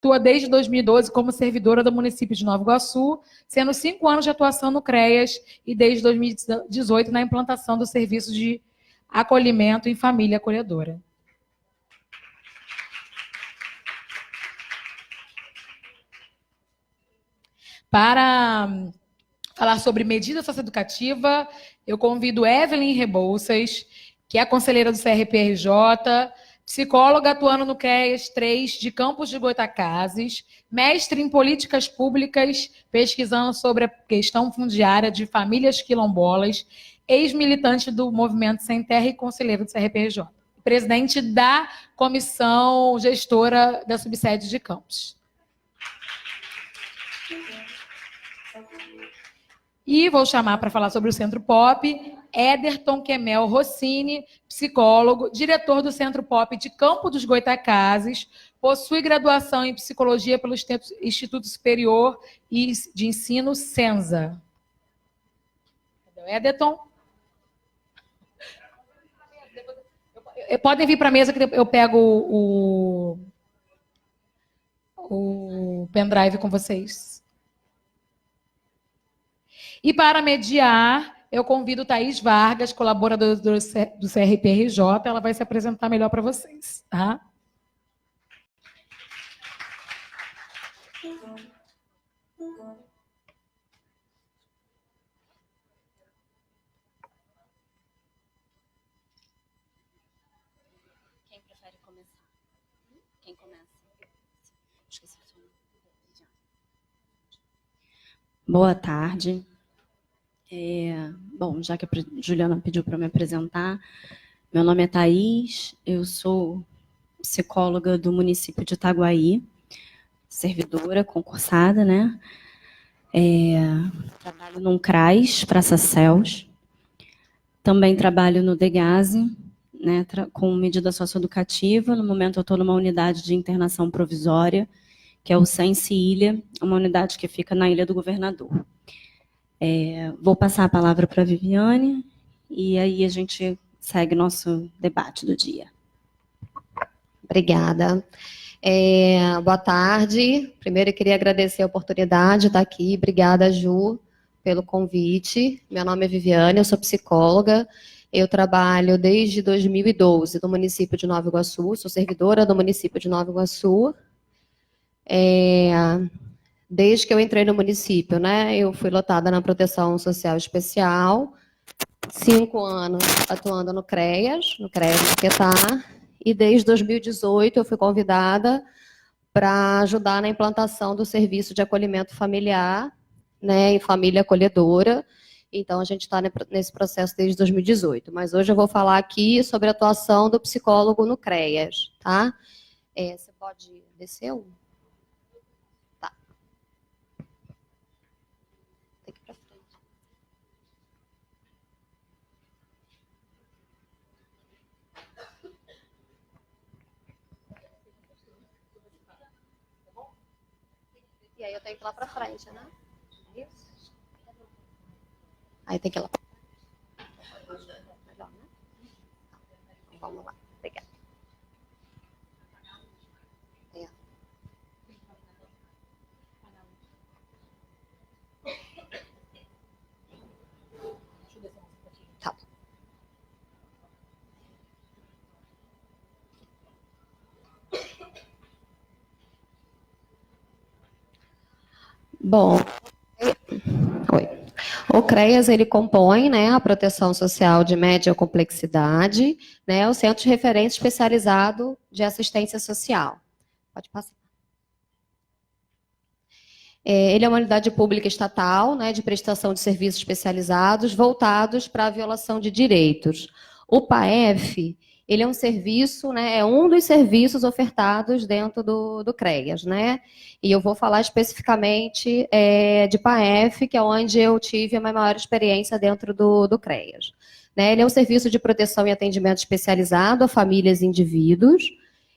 Atua desde 2012 como servidora do município de Nova Iguaçu, sendo 5 anos de atuação no CREAS e desde 2018 na implantação do serviço de acolhimento em família acolhedora. Para falar sobre medida socioeducativa, eu convido Evelyn Rebouças, que é conselheira do CRPRJ, psicóloga atuando no CREAS 3 de Campos de Goytacazes, mestre em políticas públicas, pesquisando sobre a questão fundiária de famílias quilombolas, ex-militante do Movimento Sem Terra e conselheiro do CRPRJ, presidente da comissão gestora da subsede de Campos. E vou chamar para falar sobre o Centro Pop, Ederton Kemel Rossini, psicólogo, diretor do Centro Pop de Campo dos Goytacazes, possui graduação em psicologia pelo Instituto Superior de Ensino Senza. Ederton? Podem vir para a mesa que eu pego o pendrive com vocês. E para mediar, eu convido Thaís Vargas, colaboradora do CRPRJ, ela vai se apresentar melhor para vocês, tá? Quem prefere começar? Quem começa? Esqueci o seu nome. Boa tarde. Bom, já que a Juliana pediu para me apresentar, meu nome é Thaís, eu sou psicóloga do município de Itaguaí, servidora, concursada, né? Trabalho num CRAS, Praça Céus. Também trabalho no DEGASE, né, com medida socioeducativa. No momento eu estou numa unidade de internação provisória, que é o Sense Ilha, uma unidade que fica na Ilha do Governador. Vou passar a palavra para a Viviane e aí a gente segue nosso debate do dia. Obrigada. Boa tarde. Primeiro eu queria agradecer a oportunidade de estar aqui. Obrigada, Ju, pelo convite. Meu nome é Viviane, eu sou psicóloga. Eu trabalho desde 2012 no município de Nova Iguaçu, sou servidora do município de Nova Iguaçu. Desde que eu entrei no município, né, eu fui lotada na Proteção Social Especial, 5 anos atuando no CREAS Maquetá, e desde 2018 eu fui convidada para ajudar na implantação do serviço de acolhimento familiar, né, em família acolhedora. Então, a gente está nesse processo desde 2018. Mas hoje eu vou falar aqui sobre a atuação do psicólogo no CREAS, tá? Você pode descer um? Tá. Tem que ir para frente. E aí eu tenho que ir lá para frente, né? Isso. Aí tem que ir lá. Melhor, né? Vamos lá. Obrigada. Tá. Bom, o CREAS, ele compõe, né, a proteção social de média complexidade, né, o Centro de Referência Especializado de Assistência Social. Pode passar. Ele é uma unidade pública estatal, né, de prestação de serviços especializados voltados para a violação de direitos. O PAEF, ele é um serviço, né, é um dos serviços ofertados dentro do CREAS, né? E eu vou falar especificamente de PAEF, que é onde eu tive a minha maior experiência dentro do CREAS. Né? Ele é um serviço de proteção e atendimento especializado a famílias e indivíduos.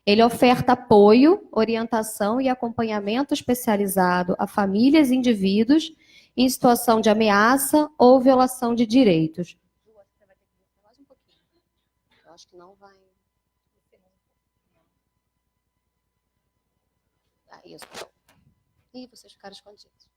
Ele oferta apoio, orientação e acompanhamento especializado a famílias e indivíduos em situação de ameaça ou violação de direitos. Você vai ter que descer mais um pouquinho. Eu acho que não vai. Isso. Ih, vocês ficaram escondidos.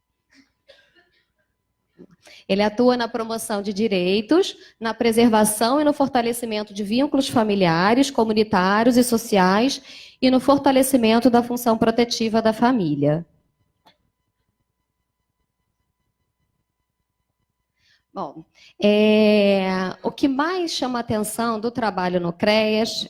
Ele atua na promoção de direitos, na preservação e no fortalecimento de vínculos familiares, comunitários e sociais e no fortalecimento da função protetiva da família. Bom, o que mais chama a atenção do trabalho no CREAS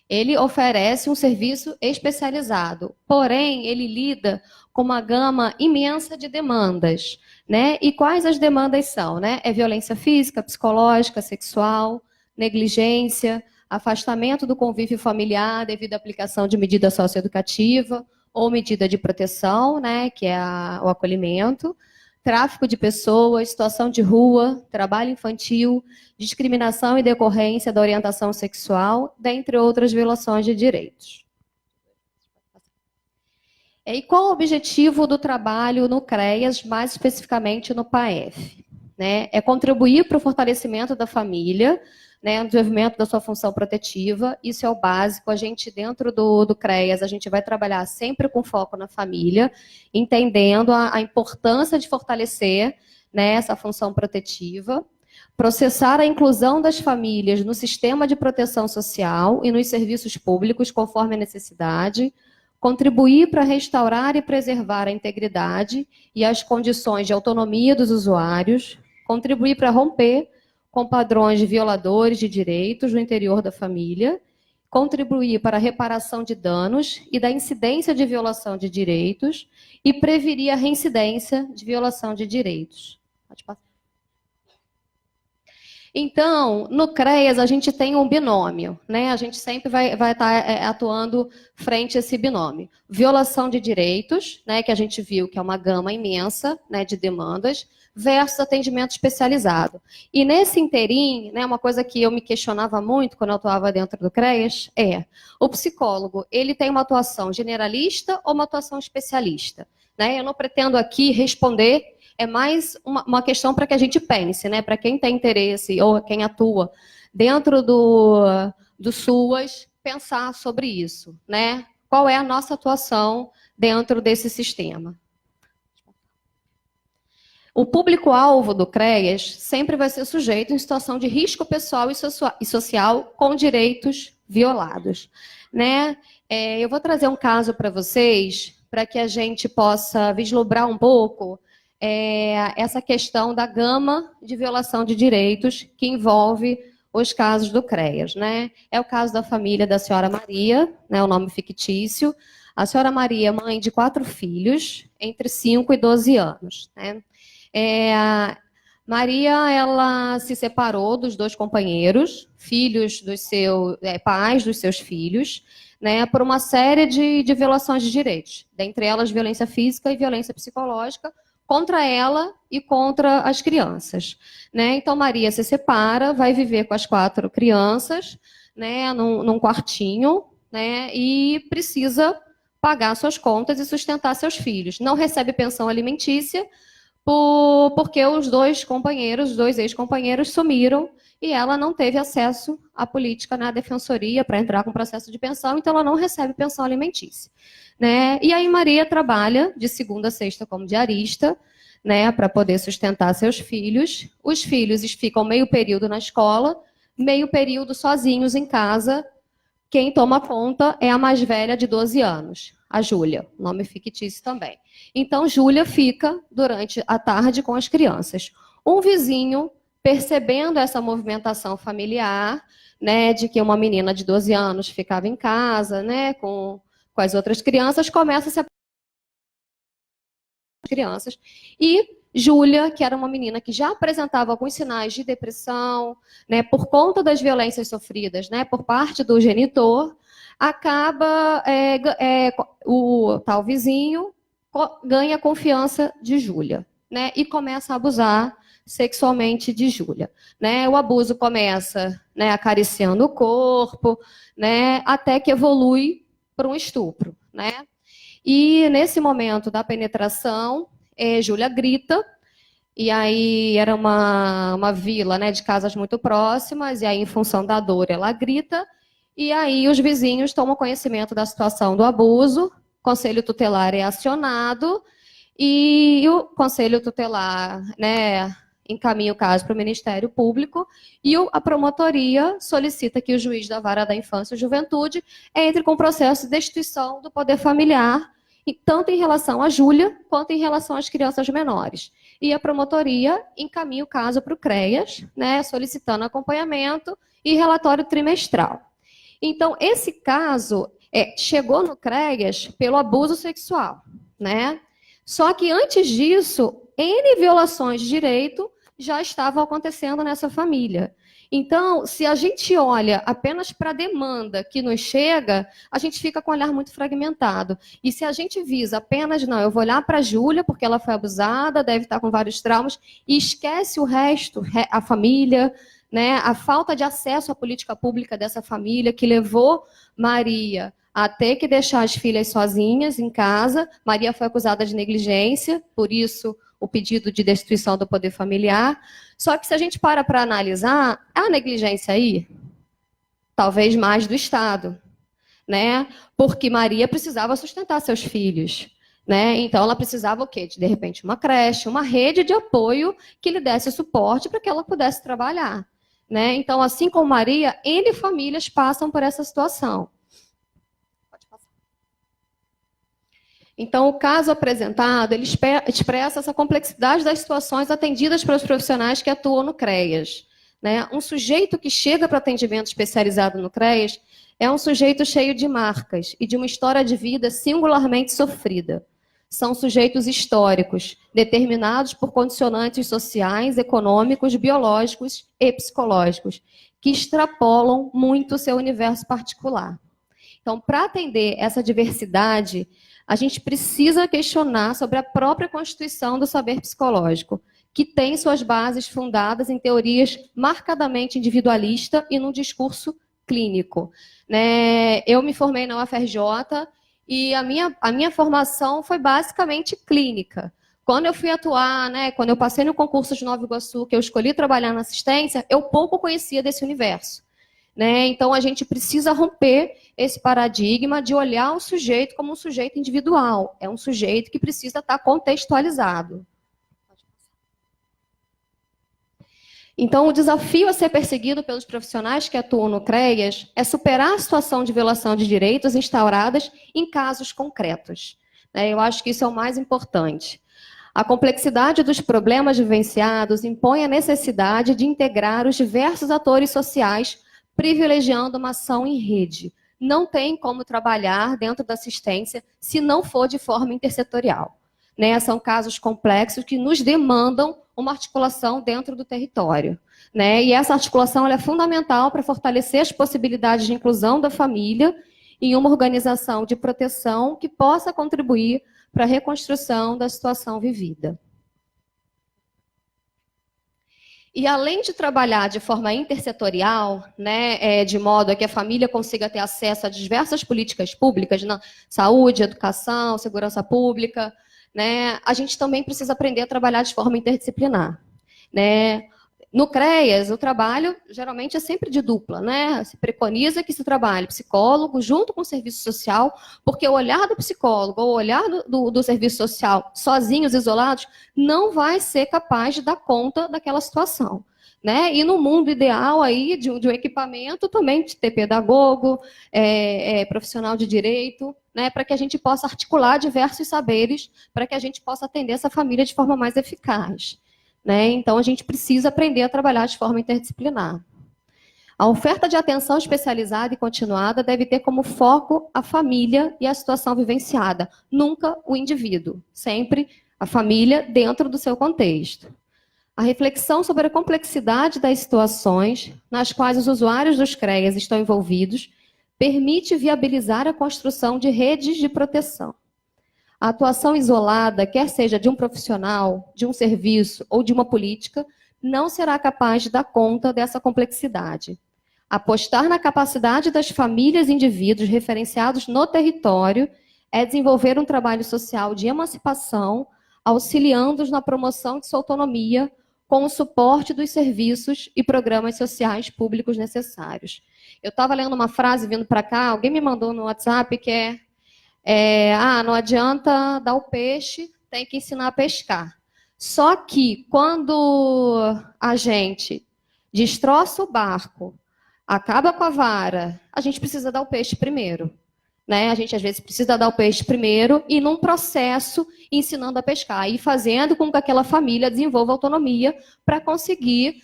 ele oferece um serviço especializado, porém, ele lida com uma gama imensa de demandas, né? E quais as demandas são, né? É violência física, psicológica, sexual, negligência, afastamento do convívio familiar devido à aplicação de medida socioeducativa ou medida de proteção, né? Que é o acolhimento, tráfico de pessoas, situação de rua, trabalho infantil, discriminação e decorrência da orientação sexual, dentre outras violações de direitos. E qual o objetivo do trabalho no CREAS, mais especificamente no PAEF? Né? É contribuir para o fortalecimento da família, né, no desenvolvimento da sua função protetiva, isso é o básico. A gente, dentro do CREAS, a gente vai trabalhar sempre com foco na família, entendendo a importância de fortalecer, né, essa função protetiva, processar a inclusão das famílias no sistema de proteção social e nos serviços públicos, conforme a necessidade, contribuir para restaurar e preservar a integridade e as condições de autonomia dos usuários, contribuir para romper com padrões de violadores de direitos no interior da família, contribuir para a reparação de danos e da incidência de violação de direitos e prevenir a reincidência de violação de direitos. Pode passar. Então, no CREAS, a gente tem um binômio, né? A gente sempre vai estar atuando frente a esse binômio. Violação de direitos, né? Que a gente viu que é uma gama imensa, né, de demandas, versus atendimento especializado. E nesse interim, né, uma coisa que eu me questionava muito quando eu atuava dentro do CREAS o psicólogo, ele tem uma atuação generalista ou uma atuação especialista? Né? Eu não pretendo aqui responder, é mais uma questão para que a gente pense, né? Para quem tem interesse ou quem atua dentro do SUAS, pensar sobre isso, né? Qual é a nossa atuação dentro desse sistema? O público-alvo do CREAS sempre vai ser sujeito em situação de risco pessoal e social com direitos violados. Né? Eu vou trazer um caso para vocês, para que a gente possa vislumbrar um pouco essa questão da gama de violação de direitos que envolve os casos do CREAS. Né? É o caso da família da senhora Maria, né, o nome fictício. A senhora Maria é mãe de 4 filhos, entre 5 e 12 anos. Né? A Maria, ela se separou dos 2 companheiros, filhos dos seus pais dos seus filhos, né, por uma série de violações de direitos, dentre elas violência física e violência psicológica contra ela e contra as crianças. Né? Então, Maria se separa, vai viver com as 4 crianças, né, num quartinho, né, e precisa pagar suas contas e sustentar seus filhos. Não recebe pensão alimentícia, porque os 2 companheiros, os 2 ex-companheiros sumiram e ela não teve acesso à política na defensoria para entrar com processo de pensão, então ela não recebe pensão alimentícia. Né? E aí Maria trabalha de segunda a sexta como diarista, né, para poder sustentar seus filhos. Os filhos ficam meio período na escola, meio período sozinhos em casa. Quem toma conta é a mais velha de 12 anos, a Júlia, nome fictício também. Então, Júlia fica durante a tarde com as crianças. Um vizinho, percebendo essa movimentação familiar, né, de que uma menina de 12 anos ficava em casa, né, com as outras crianças, começa a se crianças. E Júlia, que era uma menina que já apresentava alguns sinais de depressão, né, por conta das violências sofridas, né, por parte do genitor, acaba, o tal vizinho ganha a confiança de Júlia, né, e começa a abusar sexualmente de Júlia. Né? O abuso começa, né, acariciando o corpo, né, até que evolui para um estupro. Né? E nesse momento da penetração, Júlia grita, e aí era uma vila, né, de casas muito próximas, e aí em função da dor ela grita, e aí os vizinhos tomam conhecimento da situação do abuso, conselho tutelar é acionado e o conselho tutelar, né, encaminha o caso para o Ministério Público e a promotoria solicita que o juiz da Vara da Infância e Juventude entre com o processo de destituição do poder familiar, tanto em relação a Júlia quanto em relação às crianças menores. E a promotoria encaminha o caso para o CREAS, né, solicitando acompanhamento e relatório trimestral. Então, esse caso chegou no CREAS pelo abuso sexual, né? Só que antes disso, N violações de direito já estavam acontecendo nessa família. Então, se a gente olha apenas para a demanda que nos chega, a gente fica com o olhar muito fragmentado. E se a gente visa apenas, não, eu vou olhar para a Júlia, porque ela foi abusada, deve estar com vários traumas, e esquece o resto, a família, né, a falta de acesso à política pública dessa família, que levou Maria a ter que deixar as filhas sozinhas em casa. Maria foi acusada de negligência, por isso o pedido de destituição do poder familiar. Só que se a gente para analisar, a negligência aí, talvez mais do Estado, né? Porque Maria precisava sustentar seus filhos, né? Então ela precisava o quê? De repente uma creche, uma rede de apoio que lhe desse suporte para que ela pudesse trabalhar, né? Então, assim como Maria, N famílias passam por essa situação. Então, o caso apresentado, ele expressa essa complexidade das situações atendidas pelos profissionais que atuam no CREAS, né? Um sujeito que chega para atendimento especializado no CREAS é um sujeito cheio de marcas e de uma história de vida singularmente sofrida. São sujeitos históricos, determinados por condicionantes sociais, econômicos, biológicos e psicológicos, que extrapolam muito o seu universo particular. Então, para atender essa diversidade, a gente precisa questionar sobre a própria constituição do saber psicológico, que tem suas bases fundadas em teorias marcadamente individualistas e num discurso clínico, né? Eu me formei na UFRJ e a minha formação foi basicamente clínica. Quando eu fui atuar, né, quando eu passei no concurso de Nova Iguaçu, que eu escolhi trabalhar na assistência, eu pouco conhecia desse universo, né? Então, a gente precisa romper esse paradigma de olhar o sujeito como um sujeito individual. É um sujeito que precisa estar contextualizado. Então, o desafio a ser perseguido pelos profissionais que atuam no CREAS é superar a situação de violação de direitos instauradas em casos concretos. Eu acho que isso é o mais importante. A complexidade dos problemas vivenciados impõe a necessidade de integrar os diversos atores sociais, privilegiando uma ação em rede. Não tem como trabalhar dentro da assistência se não for de forma intersetorial. São casos complexos que nos demandam uma articulação dentro do território, E essa articulação ela é fundamental para fortalecer as possibilidades de inclusão da família em uma organização de proteção que possa contribuir para a reconstrução da situação vivida. E além de trabalhar de forma intersetorial, de modo a que a família consiga ter acesso a diversas políticas públicas, na saúde, educação, segurança pública, a gente também precisa aprender a trabalhar de forma interdisciplinar. No CREAS, o trabalho geralmente é sempre de dupla. Se preconiza que se trabalhe psicólogo junto com o serviço social, porque o olhar do psicólogo ou o olhar do serviço social, sozinhos, isolados, não vai ser capaz de dar conta daquela situação. E no mundo ideal aí de um equipamento também de ter pedagogo, profissional de direito, para que a gente possa articular diversos saberes, para que a gente possa atender essa família de forma mais eficaz. Então, a gente precisa aprender a trabalhar de forma interdisciplinar. A oferta de atenção especializada e continuada deve ter como foco a família e a situação vivenciada, nunca o indivíduo, sempre a família dentro do seu contexto. A reflexão sobre a complexidade das situações nas quais os usuários dos CREAS estão envolvidos permite viabilizar a construção de redes de proteção. A atuação isolada, quer seja de um profissional, de um serviço ou de uma política, não será capaz de dar conta dessa complexidade. Apostar na capacidade das famílias e indivíduos referenciados no território é desenvolver um trabalho social de emancipação, auxiliando-os na promoção de sua autonomia, com o suporte dos serviços e programas sociais públicos necessários. Eu estava lendo uma frase vindo para cá, alguém me mandou no WhatsApp, que Não adianta dar o peixe, tem que ensinar a pescar. Só que quando a gente destroça o barco, acaba com a vara, a gente precisa dar o peixe primeiro. Né? A gente, às vezes, precisa dar o peixe primeiro e, num processo, ensinando a pescar e fazendo com que aquela família desenvolva autonomia para conseguir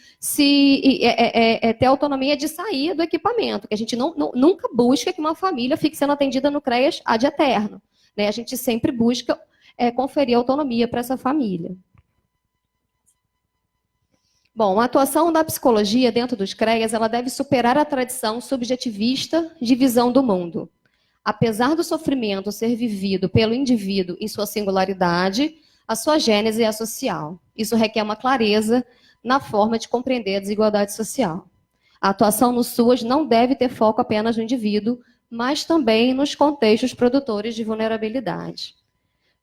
ter autonomia de sair do equipamento. Que a gente nunca busca que uma família fique sendo atendida no CREAS ad eterno. Né? A gente sempre busca conferir autonomia para essa família. Bom, a atuação da psicologia dentro dos CREAS, ela deve superar a tradição subjetivista de visão do mundo. Apesar do sofrimento ser vivido pelo indivíduo em sua singularidade, a sua gênese é social. Isso requer uma clareza na forma de compreender a desigualdade social. A atuação no SUAS não deve ter foco apenas no indivíduo, mas também nos contextos produtores de vulnerabilidade.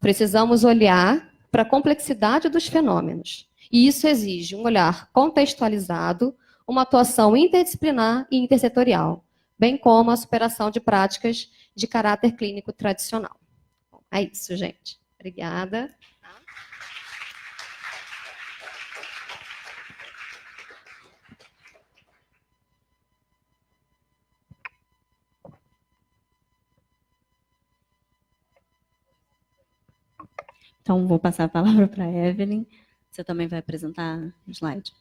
Precisamos olhar para a complexidade dos fenômenos. E isso exige um olhar contextualizado, uma atuação interdisciplinar e intersetorial, bem como a superação de práticas de caráter clínico tradicional. Bom, é isso, gente. Obrigada. Então, vou passar a palavra para a Evelyn. Você também vai apresentar o slide.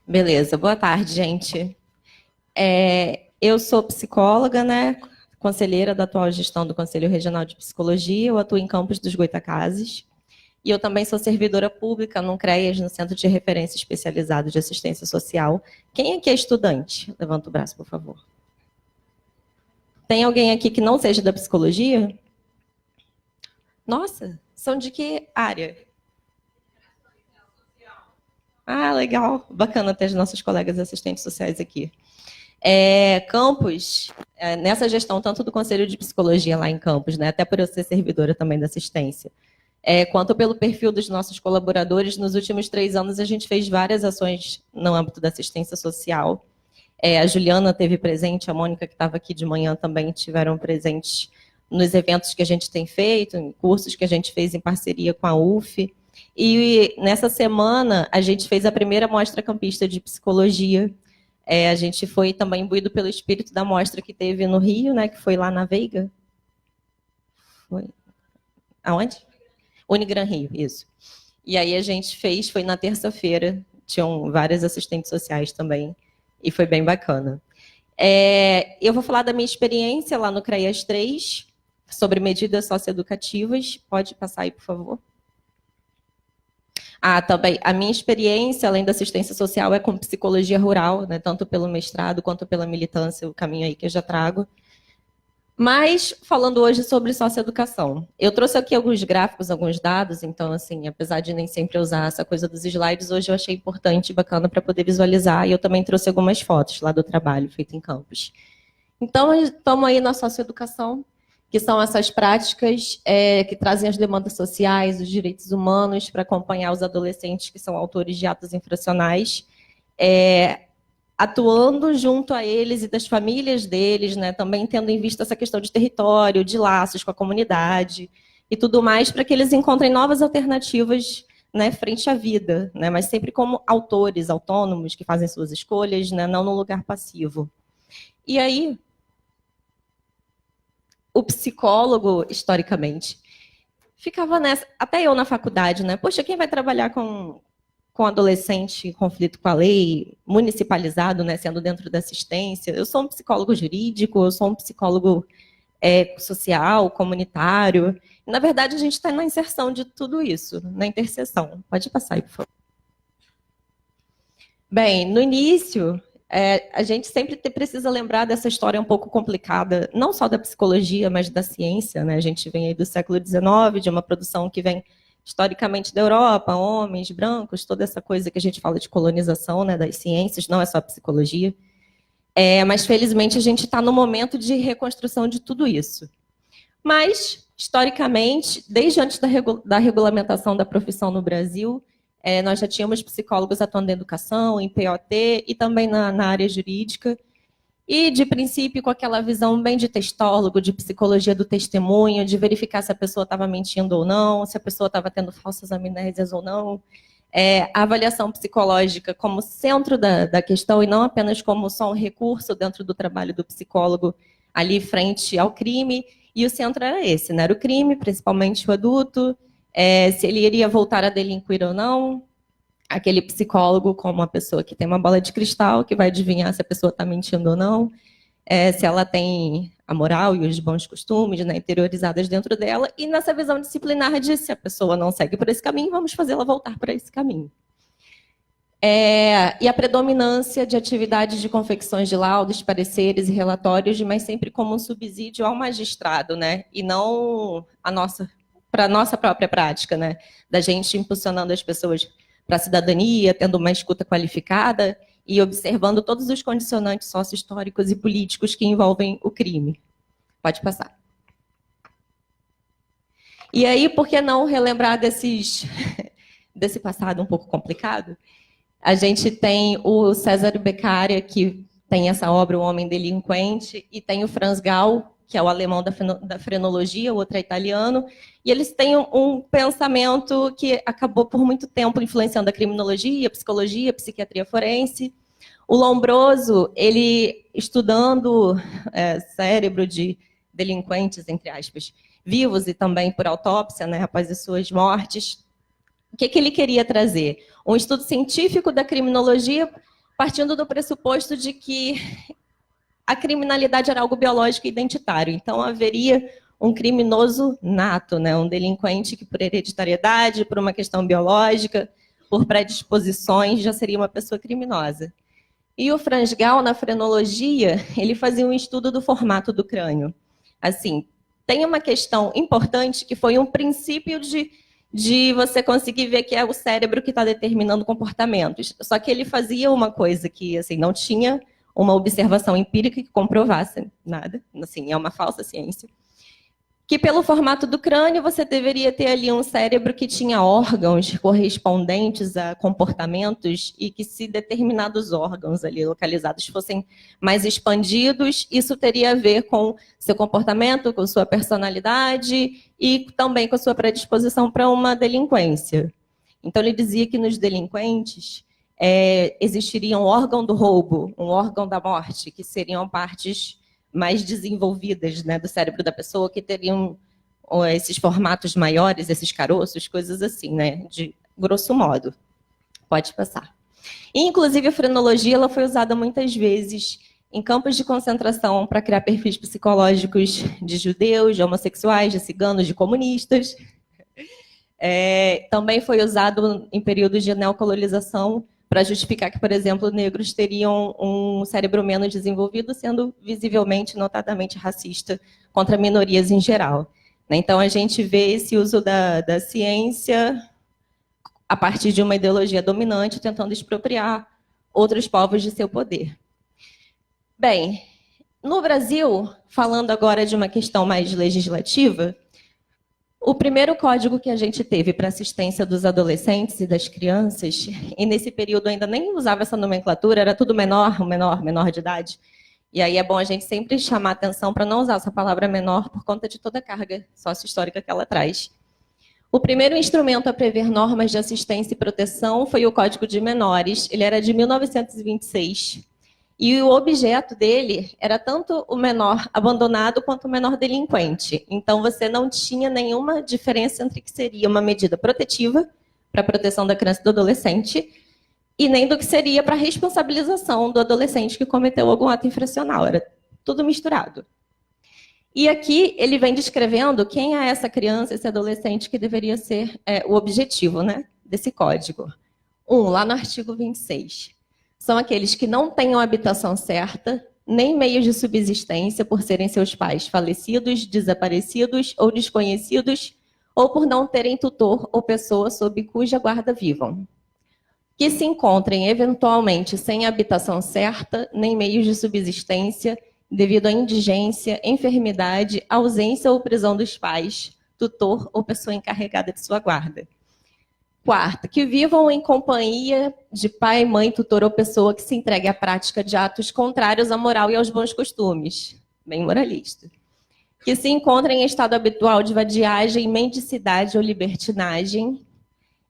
Beleza, boa tarde, gente. Eu sou psicóloga, né? Conselheira da atual gestão do Conselho Regional de Psicologia, eu atuo em Campos dos Goitacazes. E eu também sou servidora pública no CREAS, no Centro de Referência Especializado de Assistência Social. Quem aqui é estudante? Levanta o braço, por favor. Tem alguém aqui que não seja da psicologia? Nossa, são de que área? Ah, legal. Bacana ter os nossos colegas assistentes sociais aqui. Campos, nessa gestão tanto do Conselho de Psicologia lá em Campos, né, até por eu ser servidora também da assistência, quanto pelo perfil dos nossos colaboradores, nos últimos 3 anos a gente fez várias ações no âmbito da assistência social. A Juliana teve presente, a Mônica, que estava aqui de manhã, também tiveram presentes nos eventos que a gente tem feito, em cursos que a gente fez em parceria com a UF. E nessa semana a gente fez a primeira mostra campista de psicologia. A gente foi também imbuído pelo espírito da mostra que teve no Rio, né, que foi lá na Veiga. Foi. Aonde? Unigran Rio, isso. E aí a gente fez, foi na terça-feira, tinham várias assistentes sociais também, e foi bem bacana. Eu vou falar da minha experiência lá no CREAS 3, sobre medidas socioeducativas. Pode passar aí, por favor. Também, a minha experiência, além da assistência social, é com psicologia rural, né, tanto pelo mestrado quanto pela militância, o caminho aí que eu já trago. Mas, falando hoje sobre socioeducação, eu trouxe aqui alguns gráficos, alguns dados, então, assim, apesar de nem sempre usar essa coisa dos slides, hoje eu achei importante e bacana para poder visualizar, e eu também trouxe algumas fotos lá do trabalho feito em Campos. Então, estamos aí na socioeducação, que são essas práticas que trazem as demandas sociais, os direitos humanos, para acompanhar os adolescentes que são autores de atos infracionais, atuando junto a eles e das famílias deles, né, também tendo em vista essa questão de território, de laços com a comunidade e tudo mais, para que eles encontrem novas alternativas, né, frente à vida, né, mas sempre como autores autônomos que fazem suas escolhas, né, não no lugar passivo. E aí, o psicólogo, historicamente, ficava nessa, até eu na faculdade, né? Poxa, quem vai trabalhar com adolescente em conflito com a lei, municipalizado, né, sendo dentro da assistência? Eu sou um psicólogo jurídico, eu sou um psicólogo social, comunitário. Na verdade, a gente está na inserção de tudo isso, na interseção. Pode passar aí, por favor. Bem, no início, a gente sempre precisa lembrar dessa história um pouco complicada, não só da psicologia, mas da ciência, né? A gente vem aí do século XIX, de uma produção que vem historicamente da Europa, homens brancos, toda essa coisa que a gente fala de colonização, né, das ciências, não é só a psicologia. Mas, felizmente, a gente está no momento de reconstrução de tudo isso. Mas, historicamente, desde antes da regulamentação da profissão no Brasil, nós já tínhamos psicólogos atuando em educação, em POT e também na área jurídica. E, de princípio, com aquela visão bem de testólogo, de psicologia do testemunho, de verificar se a pessoa estava mentindo ou não, se a pessoa estava tendo falsas amnésias ou não. A avaliação psicológica como centro da questão e não apenas como só um recurso dentro do trabalho do psicólogo ali frente ao crime. E o centro era esse, né? Era o crime, principalmente o adulto, se ele iria voltar a delinquir ou não. Aquele psicólogo como uma pessoa que tem uma bola de cristal, que vai adivinhar se a pessoa está mentindo ou não, se ela tem a moral e os bons costumes, né, interiorizadas dentro dela, e nessa visão disciplinar de se a pessoa não segue por esse caminho, vamos fazê-la voltar para esse caminho. E a predominância de atividades de confecções de laudos, pareceres e relatórios, mas sempre como um subsídio ao magistrado, né, e não para a nossa própria prática, né, da gente impulsionando as pessoas para a cidadania, tendo uma escuta qualificada e observando todos os condicionantes sócio-históricos e políticos que envolvem o crime. Pode passar. E aí, por que não relembrar desse passado um pouco complicado? A gente tem o César Beccaria, que tem essa obra, O Homem Delinquente, e tem o Franz Gall, que é o alemão da frenologia, o outro é italiano, e eles têm um pensamento que acabou por muito tempo influenciando a criminologia, a psicologia, a psiquiatria forense. O Lombroso, ele estudando cérebro de delinquentes, entre aspas, vivos e também por autópsia, né, após as suas mortes, o que ele queria trazer? Um estudo científico da criminologia, partindo do pressuposto de que a criminalidade era algo biológico e identitário. Então, haveria um criminoso nato, né? Um delinquente que, por hereditariedade, por uma questão biológica, por predisposições, já seria uma pessoa criminosa. E o Franz Gall, na frenologia, ele fazia um estudo do formato do crânio. Assim, tem uma questão importante que foi um princípio de você conseguir ver que é o cérebro que está determinando comportamentos. Só que ele fazia uma coisa que assim, não tinha uma observação empírica que comprovasse nada, assim, é uma falsa ciência, que pelo formato do crânio você deveria ter ali um cérebro que tinha órgãos correspondentes a comportamentos e que se determinados órgãos ali localizados fossem mais expandidos, isso teria a ver com seu comportamento, com sua personalidade e também com a sua predisposição para uma delinquência. Então ele dizia que nos delinquentes existiria um órgão do roubo, um órgão da morte, que seriam partes mais desenvolvidas, né, do cérebro da pessoa, que teriam esses formatos maiores, esses caroços, coisas assim, né, de grosso modo. Pode passar. E, inclusive, a frenologia ela foi usada muitas vezes em campos de concentração para criar perfis psicológicos de judeus, de homossexuais, de ciganos, de comunistas. Também foi usado em períodos de neocolonização para justificar que, por exemplo, negros teriam um cérebro menos desenvolvido, sendo visivelmente, notadamente racista contra minorias em geral. Então, a gente vê esse uso da ciência a partir de uma ideologia dominante, tentando expropriar outros povos de seu poder. Bem, no Brasil, falando agora de uma questão mais legislativa, o primeiro código que a gente teve para assistência dos adolescentes e das crianças, e nesse período ainda nem usava essa nomenclatura, era tudo menor de idade. E aí é bom a gente sempre chamar atenção para não usar essa palavra menor por conta de toda a carga sócio-histórica que ela traz. O primeiro instrumento a prever normas de assistência e proteção foi o Código de Menores. Ele era de 1926. E o objeto dele era tanto o menor abandonado quanto o menor delinquente. Então, você não tinha nenhuma diferença entre o que seria uma medida protetiva para a proteção da criança e do adolescente e nem do que seria para a responsabilização do adolescente que cometeu algum ato infracional. Era tudo misturado. E aqui ele vem descrevendo quem é essa criança, esse adolescente que deveria ser o objetivo, né, desse código. Lá no artigo 26. São aqueles que não tenham habitação certa, nem meios de subsistência por serem seus pais falecidos, desaparecidos ou desconhecidos, ou por não terem tutor ou pessoa sob cuja guarda vivam. Que se encontrem eventualmente sem habitação certa, nem meios de subsistência, devido à indigência, enfermidade, ausência ou prisão dos pais, tutor ou pessoa encarregada de sua guarda. Quarto, que vivam em companhia de pai, mãe, tutor ou pessoa que se entregue à prática de atos contrários à moral e aos bons costumes. Bem moralista. Que se encontrem em estado habitual de vadiagem, mendicidade ou libertinagem.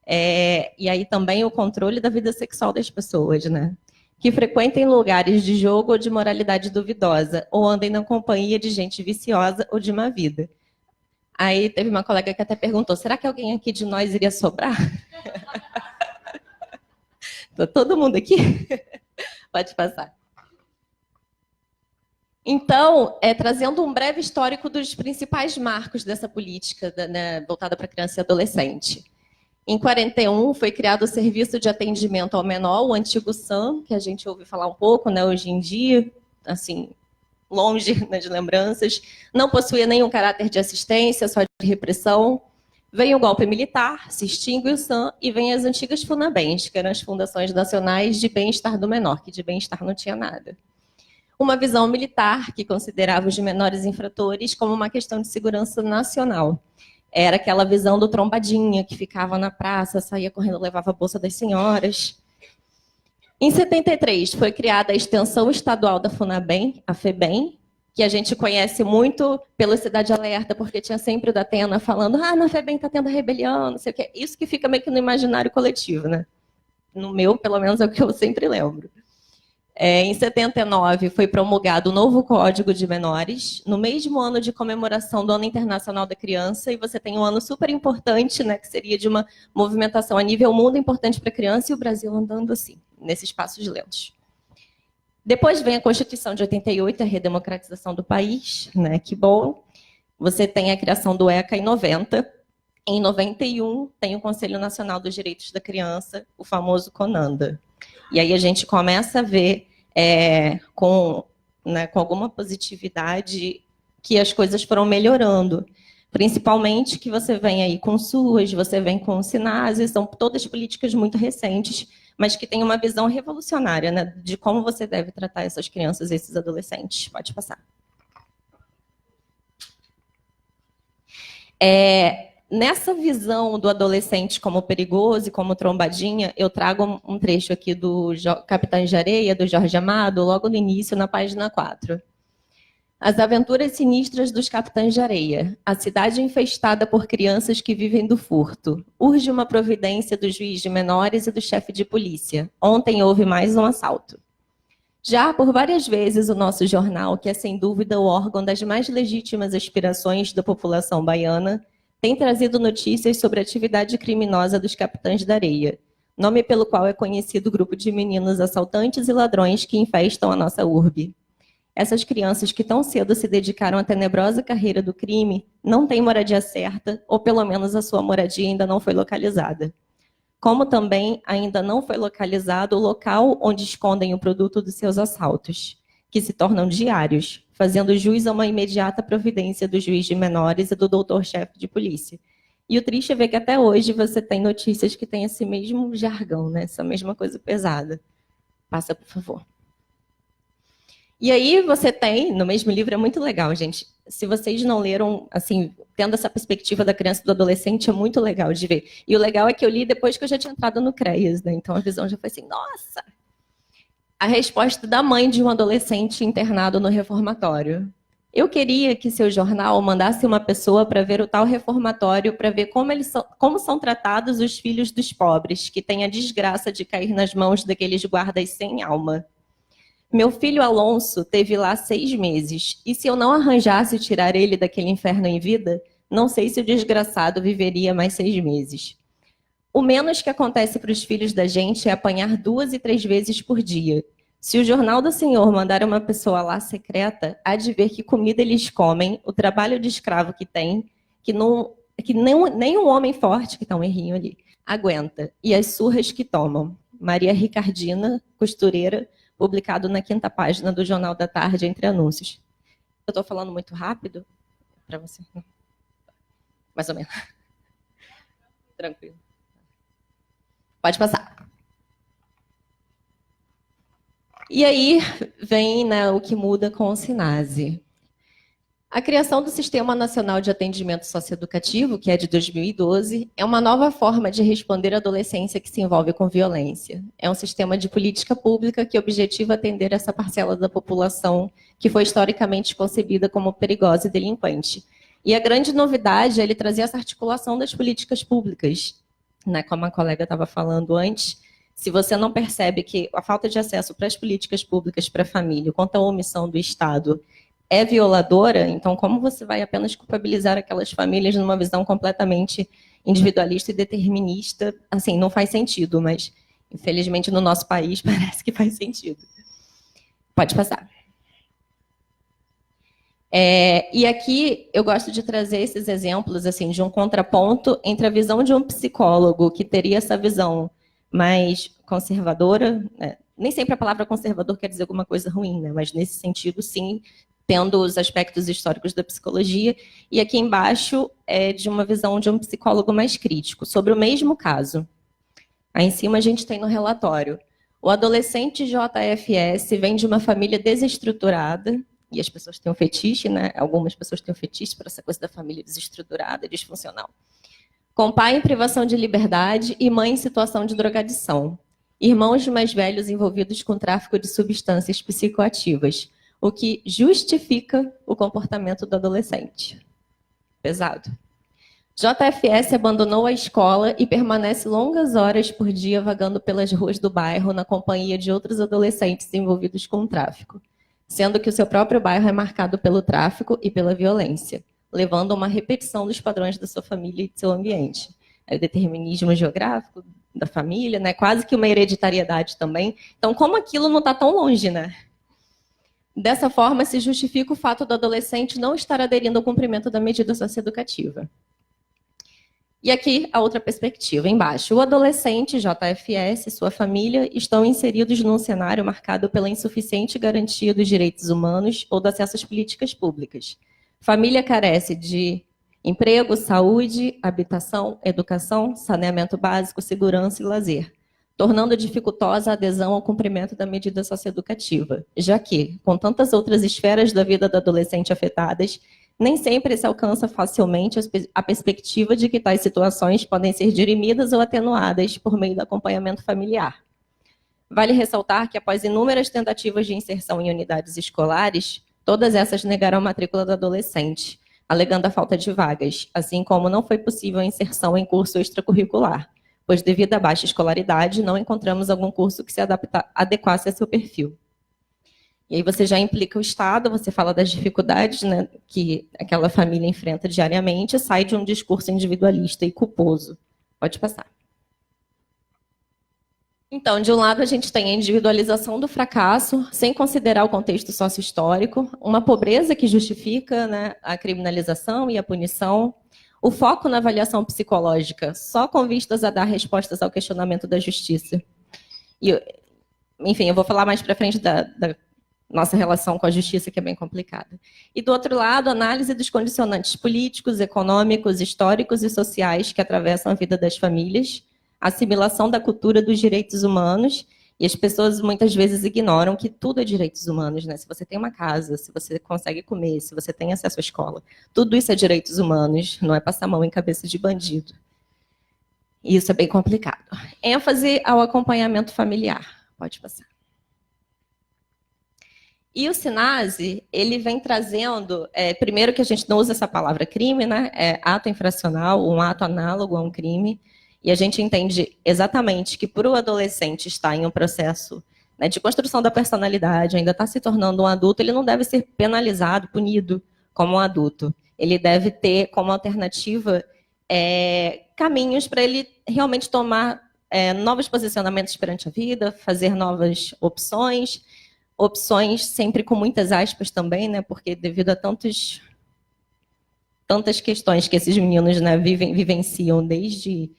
E aí também o controle da vida sexual das pessoas, né? Que frequentem lugares de jogo ou de moralidade duvidosa, ou andem na companhia de gente viciosa ou de má vida. Aí teve uma colega que até perguntou, será que alguém aqui de nós iria sobrar? Tá todo mundo aqui? Pode passar. Então, trazendo um breve histórico dos principais marcos dessa política, né, voltada para criança e adolescente. Em 41, foi criado o Serviço de Atendimento ao Menor, o antigo SAM, que a gente ouve falar um pouco, né, hoje em dia, assim, longe nas lembranças. Não possuía nenhum caráter de assistência, só de repressão. Vem o golpe militar, se extingue o SAM e vem as antigas FUNABENs, que eram as Fundações Nacionais de Bem-Estar do Menor, que de bem-estar não tinha nada. Uma visão militar que considerava os menores infratores como uma questão de segurança nacional. Era aquela visão do trombadinha, que ficava na praça, saía correndo, levava a bolsa das senhoras. Em 73, foi criada a Extensão Estadual da FUNABEM, a FEBEM, que a gente conhece muito pelo Cidade Alerta, porque tinha sempre o Datena falando, na FEBEM está tendo a rebelião, não sei o quê. Isso que fica meio que no imaginário coletivo, né? No meu, pelo menos, é o que eu sempre lembro. Em 79, foi promulgado o novo Código de Menores, no mesmo ano de comemoração do Ano Internacional da Criança, e você tem um ano super importante, né, que seria de uma movimentação a nível mundo importante para a criança, e o Brasil andando assim, nesses passos lentos. Depois vem a Constituição de 88, a redemocratização do país, né, que bom. Você tem a criação do ECA em 90. Em 91, tem o Conselho Nacional dos Direitos da Criança, o famoso CONANDA. E aí a gente começa a ver com alguma positividade que as coisas foram melhorando. Principalmente que você vem aí com SUAS, você vem com o SINASE, são todas políticas muito recentes, mas que têm uma visão revolucionária, né, de como você deve tratar essas crianças e esses adolescentes. Pode passar. Nessa visão do adolescente como perigoso e como trombadinha, eu trago um trecho aqui do Capitães de Areia, do Jorge Amado, logo no início, na página 4. As aventuras sinistras dos Capitães de Areia. A cidade infestada por crianças que vivem do furto. Urge uma providência do juiz de menores e do chefe de polícia. Ontem houve mais um assalto. Já por várias vezes o nosso jornal, que é sem dúvida o órgão das mais legítimas aspirações da população baiana, tem trazido notícias sobre a atividade criminosa dos Capitães da Areia, nome pelo qual é conhecido o grupo de meninos assaltantes e ladrões que infestam a nossa urbe. Essas crianças que tão cedo se dedicaram à tenebrosa carreira do crime não têm moradia certa, ou pelo menos a sua moradia ainda não foi localizada. Como também ainda não foi localizado o local onde escondem o produto dos seus assaltos, que se tornam diários, fazendo jus a uma imediata providência do juiz de menores e do doutor-chefe de polícia. E o triste é ver que até hoje você tem notícias que têm esse mesmo jargão, né? Essa mesma coisa pesada. Passa, por favor. E aí você tem, no mesmo livro, é muito legal, gente. Se vocês não leram, assim, tendo essa perspectiva da criança e do adolescente, é muito legal de ver. E o legal é que eu li depois que eu já tinha entrado no CREAS, né? Então a visão já foi assim, nossa! A resposta da mãe de um adolescente internado no reformatório. Eu queria que seu jornal mandasse uma pessoa para ver o tal reformatório, para ver como são tratados os filhos dos pobres, que têm a desgraça de cair nas mãos daqueles guardas sem alma. Meu filho Alonso teve lá 6 meses, e se eu não arranjasse tirar ele daquele inferno em vida, não sei se o desgraçado viveria mais 6 meses. O menos que acontece para os filhos da gente é apanhar 2 e 3 vezes por dia. Se o jornal do Senhor mandar uma pessoa lá secreta, há de ver que comida eles comem, o trabalho de escravo que tem, que nem um homem forte, que está um errinho ali, aguenta, e as surras que tomam. Maria Ricardina, costureira, publicado na 5ª página do Jornal da Tarde, entre anúncios. Eu estou falando muito rápido para você? Mais ou menos. Tranquilo. Pode passar. E aí vem, né, o que muda com o SINASE. A criação do Sistema Nacional de Atendimento Socioeducativo, que é de 2012, é uma nova forma de responder à adolescência que se envolve com violência. É um sistema de política pública que objetiva atender essa parcela da população que foi historicamente concebida como perigosa e delinquente. E a grande novidade é ele trazer essa articulação das políticas públicas, né, como a colega estava falando antes. Se você não percebe que a falta de acesso para as políticas públicas para a família, quanto à omissão do Estado, é violadora, então como você vai apenas culpabilizar aquelas famílias numa visão completamente individualista e determinista? Assim, não faz sentido, mas infelizmente no nosso país parece que faz sentido. Pode passar. E aqui eu gosto de trazer esses exemplos assim, de um contraponto entre a visão de um psicólogo que teria essa visão mais conservadora, né? Nem sempre a palavra conservador quer dizer alguma coisa ruim, né? Mas nesse sentido, sim, tendo os aspectos históricos da psicologia, e aqui embaixo é de uma visão de um psicólogo mais crítico, sobre o mesmo caso. Aí em cima a gente tem no relatório. O adolescente JFS vem de uma família desestruturada, e as pessoas têm um fetiche, né? Algumas pessoas têm um fetiche para essa coisa da família desestruturada, disfuncional. Com pai em privação de liberdade e mãe em situação de drogadição. Irmãos mais velhos envolvidos com tráfico de substâncias psicoativas, o que justifica o comportamento do adolescente. Pesado. JFS abandonou a escola e permanece longas horas por dia vagando pelas ruas do bairro na companhia de outros adolescentes envolvidos com o tráfico, sendo que o seu próprio bairro é marcado pelo tráfico e pela violência, levando a uma repetição dos padrões da sua família e de seu ambiente. O determinismo geográfico da família, né? Quase que uma hereditariedade também. Então, como aquilo não está tão longe, né? Dessa forma, se justifica o fato do adolescente não estar aderindo ao cumprimento da medida socioeducativa. E aqui a outra perspectiva, embaixo. O adolescente, JFS e sua família estão inseridos num cenário marcado pela insuficiente garantia dos direitos humanos ou do acesso às políticas públicas. Família carece de emprego, saúde, habitação, educação, saneamento básico, segurança e lazer, tornando dificultosa a adesão ao cumprimento da medida socioeducativa, já que, com tantas outras esferas da vida do adolescente afetadas, nem sempre se alcança facilmente a perspectiva de que tais situações podem ser dirimidas ou atenuadas por meio do acompanhamento familiar. Vale ressaltar que, após inúmeras tentativas de inserção em unidades escolares, todas essas negaram a matrícula do adolescente, alegando a falta de vagas, assim como não foi possível a inserção em curso extracurricular, pois devido à baixa escolaridade, não encontramos algum curso que se adequasse a seu perfil. E aí você já implica o Estado, você fala das dificuldades, né, que aquela família enfrenta diariamente, sai de um discurso individualista e culposo. Pode passar. Então, de um lado, a gente tem a individualização do fracasso, sem considerar o contexto sócio-histórico, uma pobreza que justifica, né, a criminalização e a punição, o foco na avaliação psicológica, só com vistas a dar respostas ao questionamento da justiça. E, enfim, eu vou falar mais para frente da nossa relação com a justiça, que é bem complicada. E, do outro lado, análise dos condicionantes políticos, econômicos, históricos e sociais que atravessam a vida das famílias, assimilação da cultura dos direitos humanos, e as pessoas muitas vezes ignoram que tudo é direitos humanos, né? Se você tem uma casa, se você consegue comer, se você tem acesso à escola, tudo isso é direitos humanos, não é passar a mão em cabeça de bandido. E isso é bem complicado. ênfase ao acompanhamento familiar. Pode passar. E o SINASE, ele vem trazendo, primeiro que a gente não usa essa palavra crime, né? É ato infracional, um ato análogo a um crime, e a gente entende exatamente que para o adolescente estar em um processo, né, de construção da personalidade, ainda está se tornando um adulto, ele não deve ser penalizado, punido como um adulto. Ele deve ter como alternativa caminhos para ele realmente tomar novos posicionamentos perante a vida, fazer novas opções, opções sempre com muitas aspas também, né, porque devido a tantas questões que esses meninos, né, vivenciam desde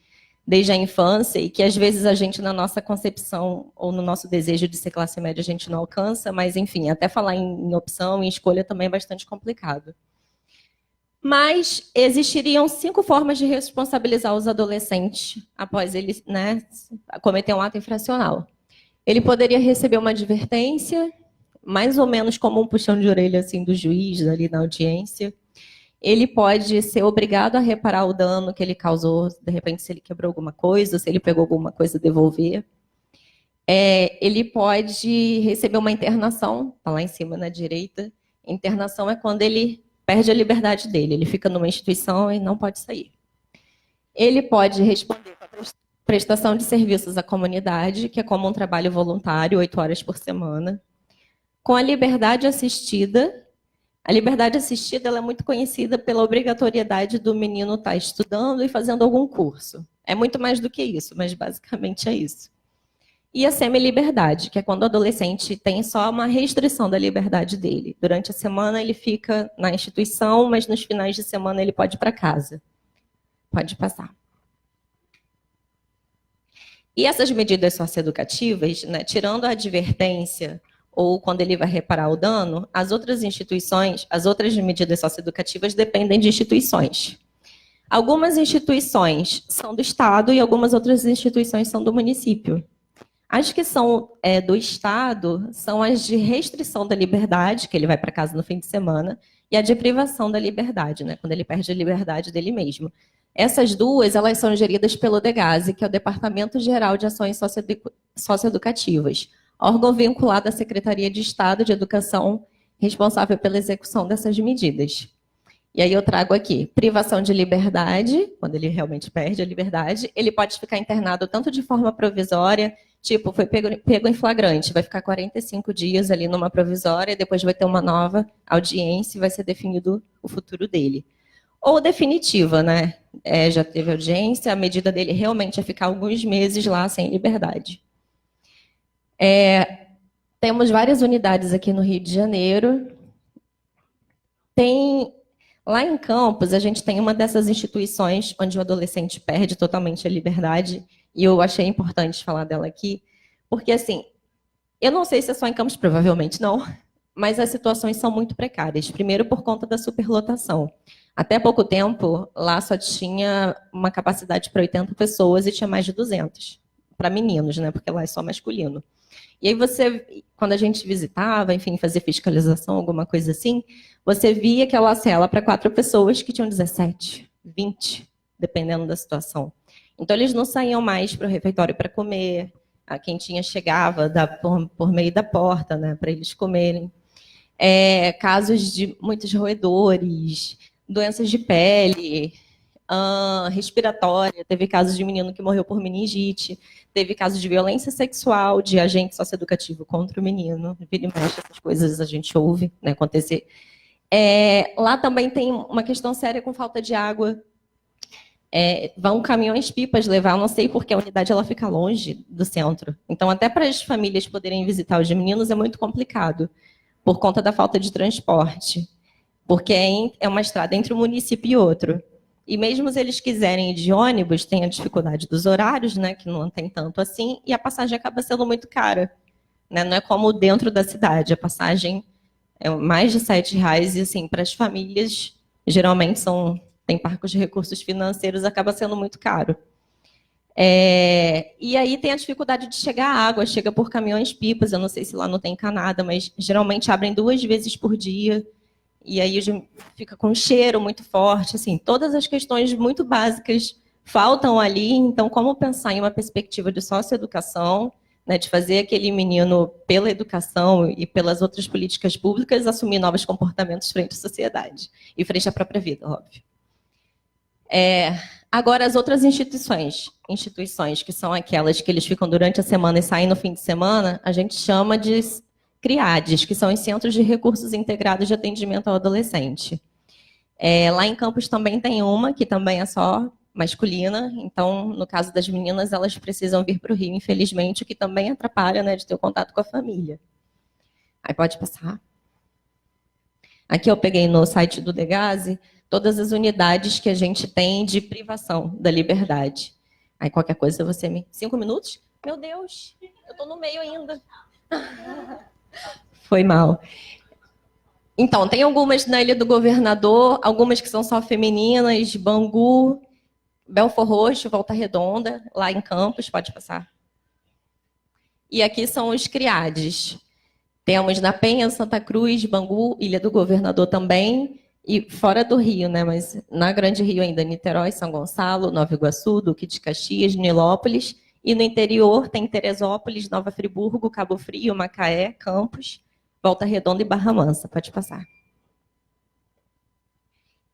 a infância e que às vezes a gente, na nossa concepção ou no nosso desejo de ser classe média, a gente não alcança, mas enfim, até falar em opção, em escolha também é bastante complicado. Mas existiriam 5 formas de responsabilizar os adolescentes após ele, né, cometer um ato infracional. Ele poderia receber uma advertência, mais ou menos como um puxão de orelha assim, do juiz ali na audiência. Ele pode ser obrigado a reparar o dano que ele causou, de repente, se ele quebrou alguma coisa, se ele pegou alguma coisa, devolver. Ele pode receber uma internação, está lá em cima na direita. Internação é quando ele perde a liberdade dele, ele fica numa instituição e não pode sair. Ele pode responder com a prestação de serviços à comunidade, que é como um trabalho voluntário, 8 horas por semana. Com a liberdade assistida. A liberdade assistida ela é muito conhecida pela obrigatoriedade do menino estar estudando e fazendo algum curso. É muito mais do que isso, mas basicamente é isso. E a semi-liberdade, que é quando o adolescente tem só uma restrição da liberdade dele. Durante a semana ele fica na instituição, mas nos finais de semana ele pode ir para casa. Pode passar. E essas medidas socioeducativas, né, tirando a advertência ou quando ele vai reparar o dano, as outras instituições, as outras medidas socioeducativas dependem de instituições. Algumas instituições são do Estado e algumas outras instituições são do município. As que são do Estado são as de restrição da liberdade, que ele vai para casa no fim de semana, e a de privação da liberdade, né, quando ele perde a liberdade dele mesmo. Essas duas, elas são geridas pelo DEGASE, que é o Departamento Geral de Ações Socioeducativas, órgão vinculado à Secretaria de Estado de Educação, responsável pela execução dessas medidas. E aí eu trago aqui, privação de liberdade, quando ele realmente perde a liberdade, ele pode ficar internado tanto de forma provisória, tipo, foi pego em flagrante, vai ficar 45 dias ali numa provisória, depois vai ter uma nova audiência e vai ser definido o futuro dele. Ou definitiva, né? Já teve audiência, a medida dele realmente é ficar alguns meses lá sem liberdade. Temos várias unidades aqui no Rio de Janeiro. Lá em Campos, a gente tem uma dessas instituições onde o adolescente perde totalmente a liberdade, e eu achei importante falar dela aqui, porque, assim, eu não sei se é só em Campos, provavelmente não, mas as situações são muito precárias. Primeiro, por conta da superlotação. Até pouco tempo, lá só tinha uma capacidade para 80 pessoas e tinha mais de 200, para meninos, né? Porque lá é só masculino. E aí quando a gente visitava, enfim, fazia fiscalização, alguma coisa assim, você via aquela cela para 4 pessoas que tinham 17, 20, dependendo da situação. Então, eles não saíam mais para o refeitório para comer, a quentinha chegava por meio da porta, né, para eles comerem. Casos de muitos roedores, doenças de pele, respiratória, teve casos de menino que morreu por meningite, teve casos de violência sexual, de agente socioeducativo contra o menino, vira e mexe, essas coisas a gente ouve, né, acontecer. Lá também tem uma questão séria com falta de água. Vão caminhões-pipas levar, eu não sei porque a unidade ela fica longe do centro. Então, até para as famílias poderem visitar os meninos é muito complicado, por conta da falta de transporte. Porque é uma estrada entre um município e outro. E mesmo se eles quiserem ir de ônibus, tem a dificuldade dos horários, né, que não tem tanto assim, e a passagem acaba sendo muito cara. Né? Não é como dentro da cidade, a passagem é mais de R$7, e assim, para as famílias, geralmente tem parcos de recursos financeiros, acaba sendo muito caro. E aí tem a dificuldade de chegar a água, chega por caminhões-pipas, eu não sei se lá não tem encanada, mas geralmente abrem 2 vezes por dia, e aí fica com um cheiro muito forte, assim, todas as questões muito básicas faltam ali, então como pensar em uma perspectiva de socioeducação, né, de fazer aquele menino, pela educação e pelas outras políticas públicas, assumir novos comportamentos frente à sociedade, e frente à própria vida, óbvio. Agora, as outras instituições, que são aquelas que eles ficam durante a semana e saem no fim de semana, a gente chama de CRIADs, que são os Centros de Recursos Integrados de Atendimento ao Adolescente. Lá em Campos também tem uma, que também é só masculina, então, no caso das meninas, elas precisam vir para o Rio, infelizmente, o que também atrapalha, né, de ter o contato com a família. Aí pode passar. Aqui eu peguei no site do Degase todas as unidades que a gente tem de privação da liberdade. Aí qualquer coisa você me... 5 minutos? Meu Deus, eu estou no meio ainda. Foi mal. Então, tem algumas na Ilha do Governador, algumas que são só femininas, Bangu, Belford Roxo, Volta Redonda, lá em Campos, pode passar. E aqui são os criades. Temos na Penha, Santa Cruz, Bangu, Ilha do Governador também, e fora do Rio, né? Mas na Grande Rio ainda, Niterói, São Gonçalo, Nova Iguaçu, Duque de Caxias, Nilópolis, e no interior tem Teresópolis, Nova Friburgo, Cabo Frio, Macaé, Campos, Volta Redonda e Barra Mansa. Pode passar.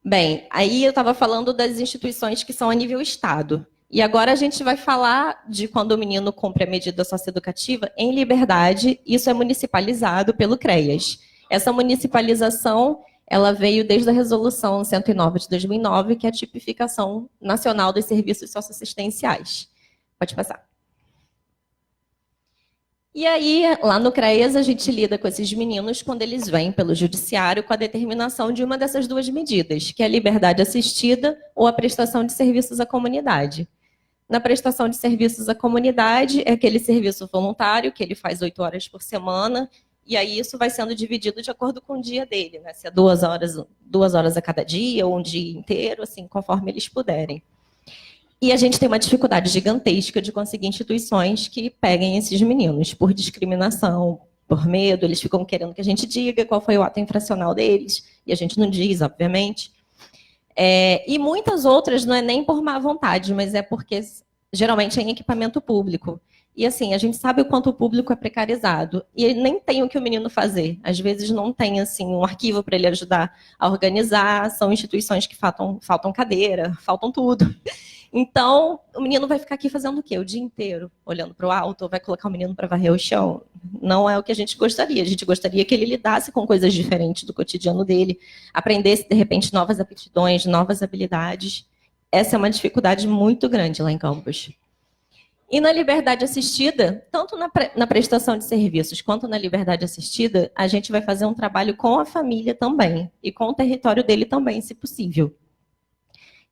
Bem, aí eu estava falando das instituições que são a nível Estado. E agora a gente vai falar de quando o menino cumpre a medida socioeducativa em liberdade, isso é municipalizado pelo CREAS. Essa municipalização, ela veio desde a Resolução 109 de 2009, que é a tipificação nacional dos serviços socioassistenciais. Pode passar. E aí, lá no CREAS, a gente lida com esses meninos quando eles vêm pelo judiciário com a determinação de uma dessas duas medidas, que é a liberdade assistida ou a prestação de serviços à comunidade. Na prestação de serviços à comunidade, é aquele serviço voluntário, que ele faz 8 horas por semana, e aí isso vai sendo dividido de acordo com o dia dele, né? Se é 2 horas a cada dia, ou um dia inteiro, assim, conforme eles puderem. E a gente tem uma dificuldade gigantesca de conseguir instituições que peguem esses meninos por discriminação, por medo, eles ficam querendo que a gente diga qual foi o ato infracional deles, e a gente não diz, obviamente. E muitas outras não é nem por má vontade, mas é porque geralmente é em equipamento público. E assim, a gente sabe o quanto o público é precarizado. E ele nem tem o que o menino fazer. Às vezes não tem assim, um arquivo para ele ajudar a organizar, são instituições que faltam cadeira, faltam tudo. Então, o menino vai ficar aqui fazendo o quê? O dia inteiro, olhando para o alto, ou vai colocar o menino para varrer o chão? Não é o que a gente gostaria. A gente gostaria que ele lidasse com coisas diferentes do cotidiano dele, aprendesse, de repente, novas aptidões, novas habilidades. Essa é uma dificuldade muito grande lá em Campos. E na liberdade assistida, tanto na prestação de serviços quanto na liberdade assistida, a gente vai fazer um trabalho com a família também, e com o território dele também, se possível.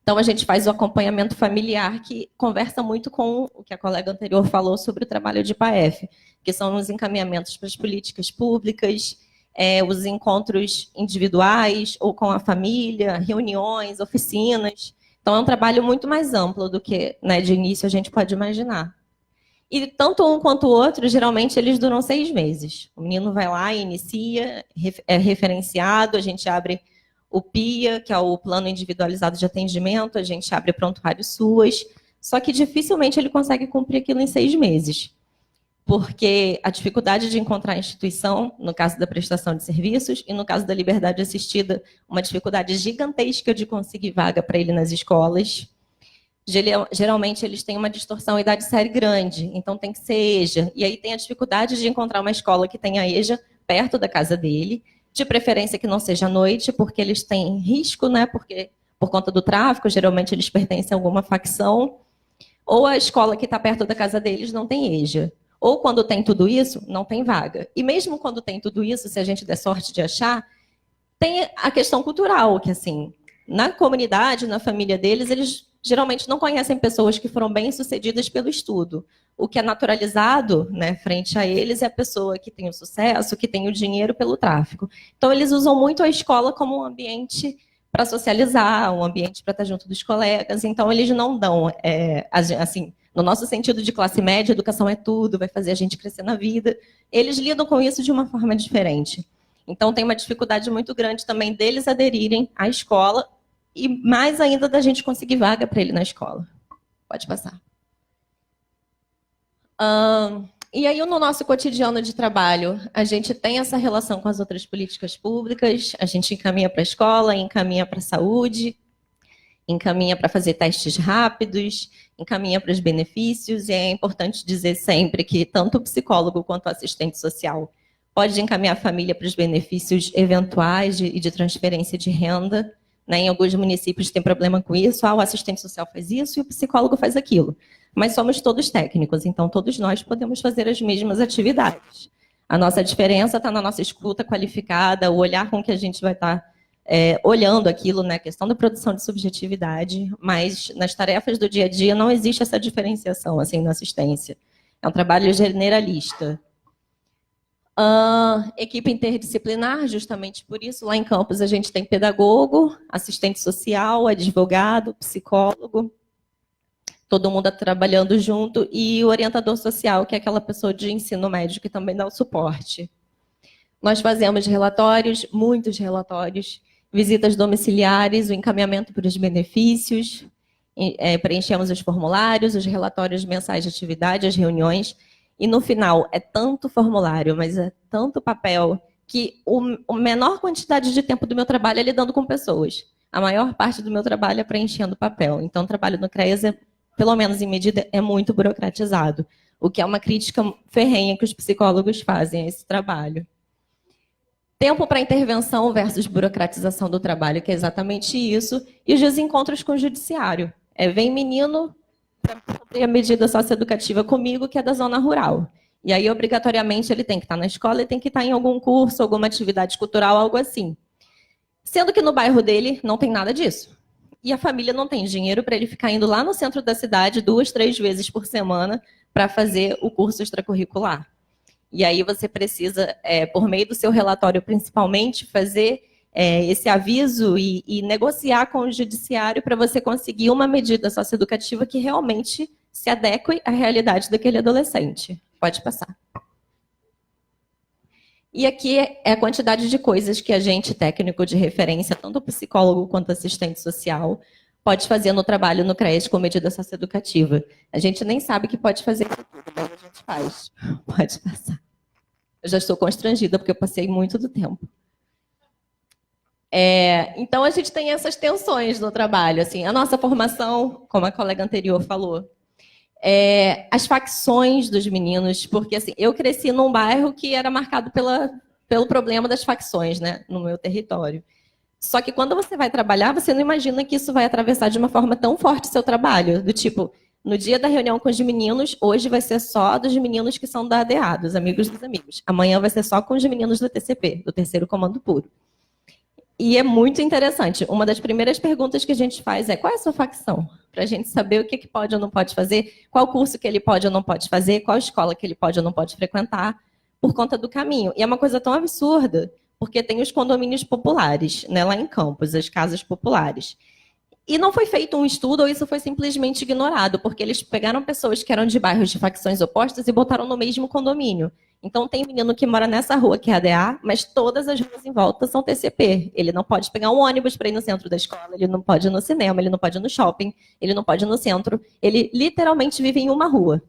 Então, a gente faz o acompanhamento familiar, que conversa muito com o que a colega anterior falou sobre o trabalho de PAEF, que são os encaminhamentos para as políticas públicas, os encontros individuais ou com a família, reuniões, oficinas. Então, é um trabalho muito mais amplo do que, né, de início a gente pode imaginar. E tanto um quanto o outro, geralmente, eles duram 6 meses. O menino vai lá e inicia, é referenciado, a gente abre o PIA, que é o Plano Individualizado de Atendimento, a gente abre prontuário SUAS, só que dificilmente ele consegue cumprir aquilo em 6 meses, porque a dificuldade de encontrar a instituição, no caso da prestação de serviços, e no caso da liberdade assistida, uma dificuldade gigantesca de conseguir vaga para ele nas escolas. Geralmente eles têm uma distorção idade série grande, então tem que ser EJA, e aí tem a dificuldade de encontrar uma escola que tenha EJA perto da casa dele, de preferência que não seja à noite, porque eles têm risco, né? Porque por conta do tráfico, geralmente eles pertencem a alguma facção, ou a escola que está perto da casa deles não tem EJA. Ou quando tem tudo isso, não tem vaga. E mesmo quando tem tudo isso, se a gente der sorte de achar, tem a questão cultural, que assim, na comunidade, na família deles, eles geralmente não conhecem pessoas que foram bem-sucedidas pelo estudo. O que é naturalizado, né, frente a eles é a pessoa que tem o sucesso, que tem o dinheiro pelo tráfico. Então, eles usam muito a escola como um ambiente para socializar, um ambiente para estar junto dos colegas. Então, eles não dão, assim, no nosso sentido de classe média, educação é tudo, vai fazer a gente crescer na vida. Eles lidam com isso de uma forma diferente. Então, tem uma dificuldade muito grande também deles aderirem à escola e mais ainda da gente conseguir vaga para ele na escola. Pode passar. E aí, no nosso cotidiano de trabalho, a gente tem essa relação com as outras políticas públicas, a gente encaminha para a escola, encaminha para a saúde, encaminha para fazer testes rápidos, encaminha para os benefícios, e é importante dizer sempre que tanto o psicólogo quanto o assistente social pode encaminhar a família para os benefícios eventuais e de transferência de renda, né? Em alguns municípios tem problema com isso, o assistente social faz isso e o psicólogo faz aquilo. Mas somos todos técnicos, então todos nós podemos fazer as mesmas atividades. A nossa diferença está na nossa escuta qualificada, o olhar com que a gente vai estar olhando aquilo, né? A questão da produção de subjetividade, mas nas tarefas do dia a dia não existe essa diferenciação assim na assistência. É um trabalho generalista. Equipe interdisciplinar, justamente por isso, lá em campus a gente tem pedagogo, assistente social, advogado, psicólogo, todo mundo trabalhando junto, e o orientador social, que é aquela pessoa de ensino médio que também dá o suporte. Nós fazemos relatórios, muitos relatórios, visitas domiciliares, o encaminhamento para os benefícios, preenchemos os formulários, os relatórios mensais de atividade, as reuniões, e no final é tanto formulário, mas é tanto papel, que a menor quantidade de tempo do meu trabalho é lidando com pessoas. A maior parte do meu trabalho é preenchendo papel. Então, o trabalho no CREAS, pelo menos em medida, é muito burocratizado, o que é uma crítica ferrenha que os psicólogos fazem a esse trabalho. Tempo para intervenção versus burocratização do trabalho, que é exatamente isso, e os desencontros com o judiciário. Vem menino para cumprir a medida socioeducativa comigo, que é da zona rural. E aí, obrigatoriamente, ele tem que estar na escola e tem que estar em algum curso, alguma atividade cultural, algo assim. Sendo que no bairro dele não tem nada disso. E a família não tem dinheiro para ele ficar indo lá no centro da cidade 2, 3 vezes por semana para fazer o curso extracurricular. E aí você precisa, por meio do seu relatório, principalmente, fazer esse aviso e negociar com o judiciário para você conseguir uma medida socioeducativa que realmente se adeque à realidade daquele adolescente. Pode passar. E aqui é a quantidade de coisas que a gente, técnico de referência, tanto psicólogo quanto assistente social, pode fazer no trabalho no CREAS com medida socioeducativa. A gente nem sabe que pode fazer isso tudo, mas a gente faz. Pode passar. Eu já estou constrangida, porque eu passei muito do tempo. Então, a gente tem essas tensões no trabalho. Assim, a nossa formação, como a colega anterior falou, as facções dos meninos, porque assim, eu cresci num bairro que era marcado pelo problema das facções, né, no meu território. Só que quando você vai trabalhar, você não imagina que isso vai atravessar de uma forma tão forte o seu trabalho, do tipo, no dia da reunião com os meninos, hoje vai ser só dos meninos que são da ADA, dos amigos dos amigos. Amanhã vai ser só com os meninos do TCP, do Terceiro Comando Puro. E é muito interessante. Uma das primeiras perguntas que a gente faz é: qual é a sua facção? Para a gente saber o que pode ou não pode fazer, qual curso que ele pode ou não pode fazer, qual escola que ele pode ou não pode frequentar, por conta do caminho. E é uma coisa tão absurda, porque tem os condomínios populares, né, lá em Campos, as casas populares. E não foi feito um estudo, ou isso foi simplesmente ignorado, porque eles pegaram pessoas que eram de bairros de facções opostas e botaram no mesmo condomínio. Então, tem menino que mora nessa rua, que é a ADA, mas todas as ruas em volta são TCP. Ele não pode pegar um ônibus para ir no centro da escola, ele não pode ir no cinema, ele não pode ir no shopping, ele não pode ir no centro. Ele literalmente vive em uma rua.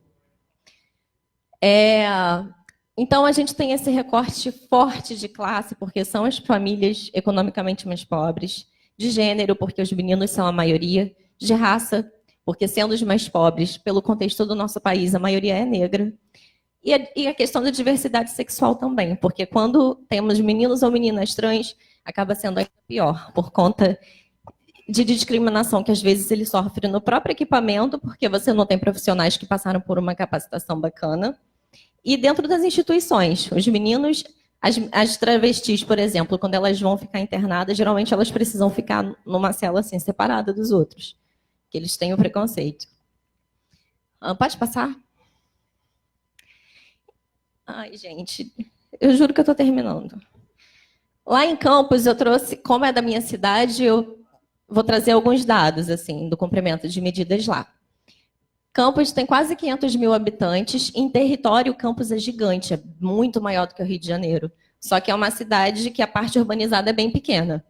Então, a gente tem esse recorte forte de classe, porque são as famílias economicamente mais pobres, de gênero, porque os meninos são a maioria, de raça, porque sendo os mais pobres, pelo contexto do nosso país, a maioria é negra. E a questão da diversidade sexual também, porque quando temos meninos ou meninas trans, acaba sendo ainda pior, por conta de discriminação que às vezes ele sofre no próprio equipamento, porque você não tem profissionais que passaram por uma capacitação bacana, e dentro das instituições. Os meninos, as travestis, por exemplo, quando elas vão ficar internadas, geralmente elas precisam ficar numa cela assim, separada dos outros, que eles têm o preconceito. Pode passar? Ai, gente, eu juro que eu estou terminando. Lá em Campos, eu trouxe, como é da minha cidade, eu vou trazer alguns dados assim, do cumprimento de medidas lá. Campos tem quase 500 mil habitantes. Em território, Campos é gigante, é muito maior do que o Rio de Janeiro. Só que é uma cidade que a parte urbanizada é bem pequena.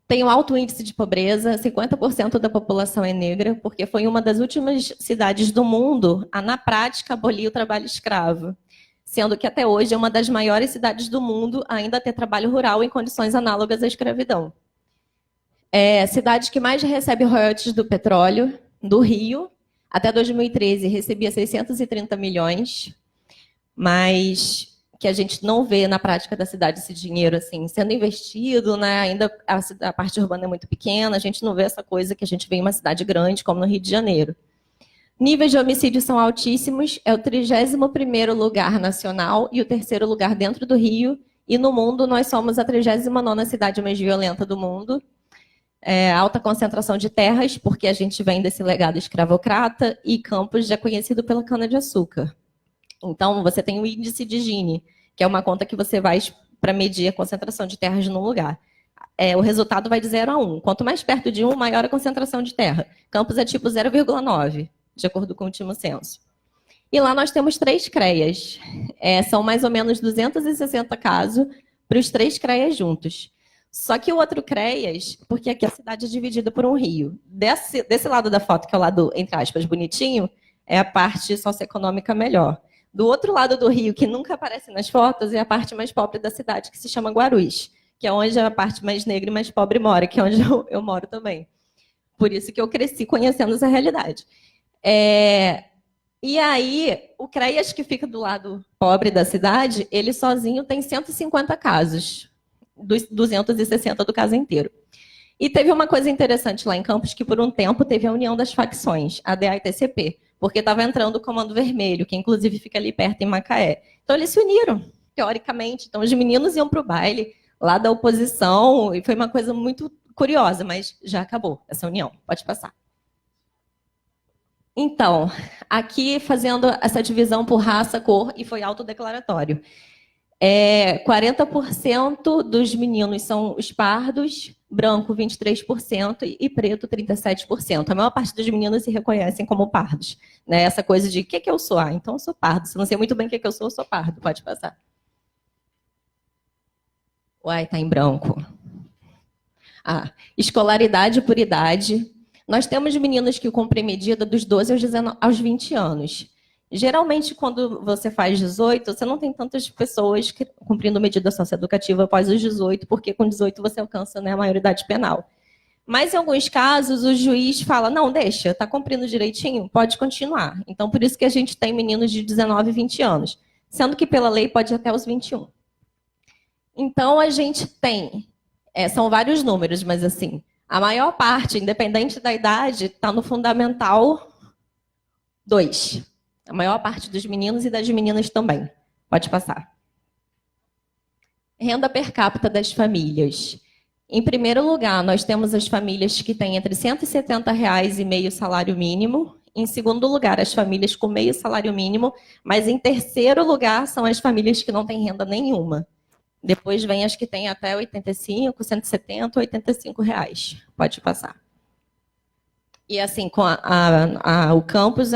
Tem um alto índice de pobreza, 50% da população é negra, porque foi uma das últimas cidades do mundo a, na prática, abolir o trabalho escravo. Sendo que até hoje é uma das maiores cidades do mundo a ainda ter trabalho rural em condições análogas à escravidão. É a cidade que mais recebe royalties do petróleo, do Rio. Até 2013 recebia 630 milhões, mas que a gente não vê na prática da cidade esse dinheiro assim sendo investido, né? Ainda a parte urbana é muito pequena, a gente não vê essa coisa que a gente vê em uma cidade grande como no Rio de Janeiro. Níveis de homicídio são altíssimos, é o 31º lugar nacional e o 3º lugar dentro do Rio, e no mundo nós somos a 39ª cidade mais violenta do mundo. Alta concentração de terras, porque a gente vem desse legado escravocrata, e Campos já é conhecido pela cana-de-açúcar. Então, você tem o índice de Gini, que é uma conta que você vai para medir a concentração de terras num lugar. O resultado vai de 0 a 1. Quanto mais perto de 1, maior a concentração de terra. Campos é tipo 0,9, de acordo com o último censo. E lá nós temos 3 CREAs. São mais ou menos 260 casos para os 3 CREAs juntos. Só que o outro CREAS, porque aqui a cidade é dividida por um rio. Desse lado da foto, que é o lado, entre aspas, bonitinho, é a parte socioeconômica melhor. Do outro lado do rio, que nunca aparece nas fotos, é a parte mais pobre da cidade, que se chama Guarulhos, que é onde a parte mais negra e mais pobre mora, que é onde eu moro também. Por isso que eu cresci conhecendo essa realidade. E aí, o CREAS que fica do lado pobre da cidade, ele sozinho tem 150 casos, dos 260 do caso inteiro. E teve uma coisa interessante lá em Campos, que por um tempo teve a união das facções, a ADA e TCP, porque estava entrando o Comando Vermelho, que inclusive fica ali perto, em Macaé. Então eles se uniram, teoricamente. Então os meninos iam para o baile lá da oposição, e foi uma coisa muito curiosa, mas já acabou essa união. Pode passar. Então, aqui fazendo essa divisão por raça, cor, e foi autodeclaratório. 40% dos meninos são os pardos, branco 23% e preto 37%. A maior parte dos meninos se reconhecem como pardos. Né? Essa coisa de o que eu sou? Então eu sou pardo. Se não sei muito bem o que eu sou pardo. Pode passar. Uai, tá em branco. Escolaridade por idade. Nós temos meninos que cumprem medida dos 12 aos 20 anos. Geralmente, quando você faz 18, você não tem tantas pessoas cumprindo medida socioeducativa após os 18, porque com 18 você alcança, né, a maioridade penal. Mas, em alguns casos, o juiz fala, não, deixa, está cumprindo direitinho, pode continuar. Então, por isso que a gente tem meninos de 19 e 20 anos, sendo que pela lei pode ir até os 21. Então, a gente tem, são vários números, mas assim, a maior parte, independente da idade, está no Fundamental 2. A maior parte dos meninos e das meninas também. Pode passar. Renda per capita das famílias. Em primeiro lugar, nós temos as famílias que têm entre R$ 170 e meio salário mínimo. Em segundo lugar, as famílias com meio salário mínimo. Mas em terceiro lugar, são as famílias que não têm renda nenhuma. Depois vem as que têm até 85, 170, 85 reais. Pode passar. E assim, com o campus,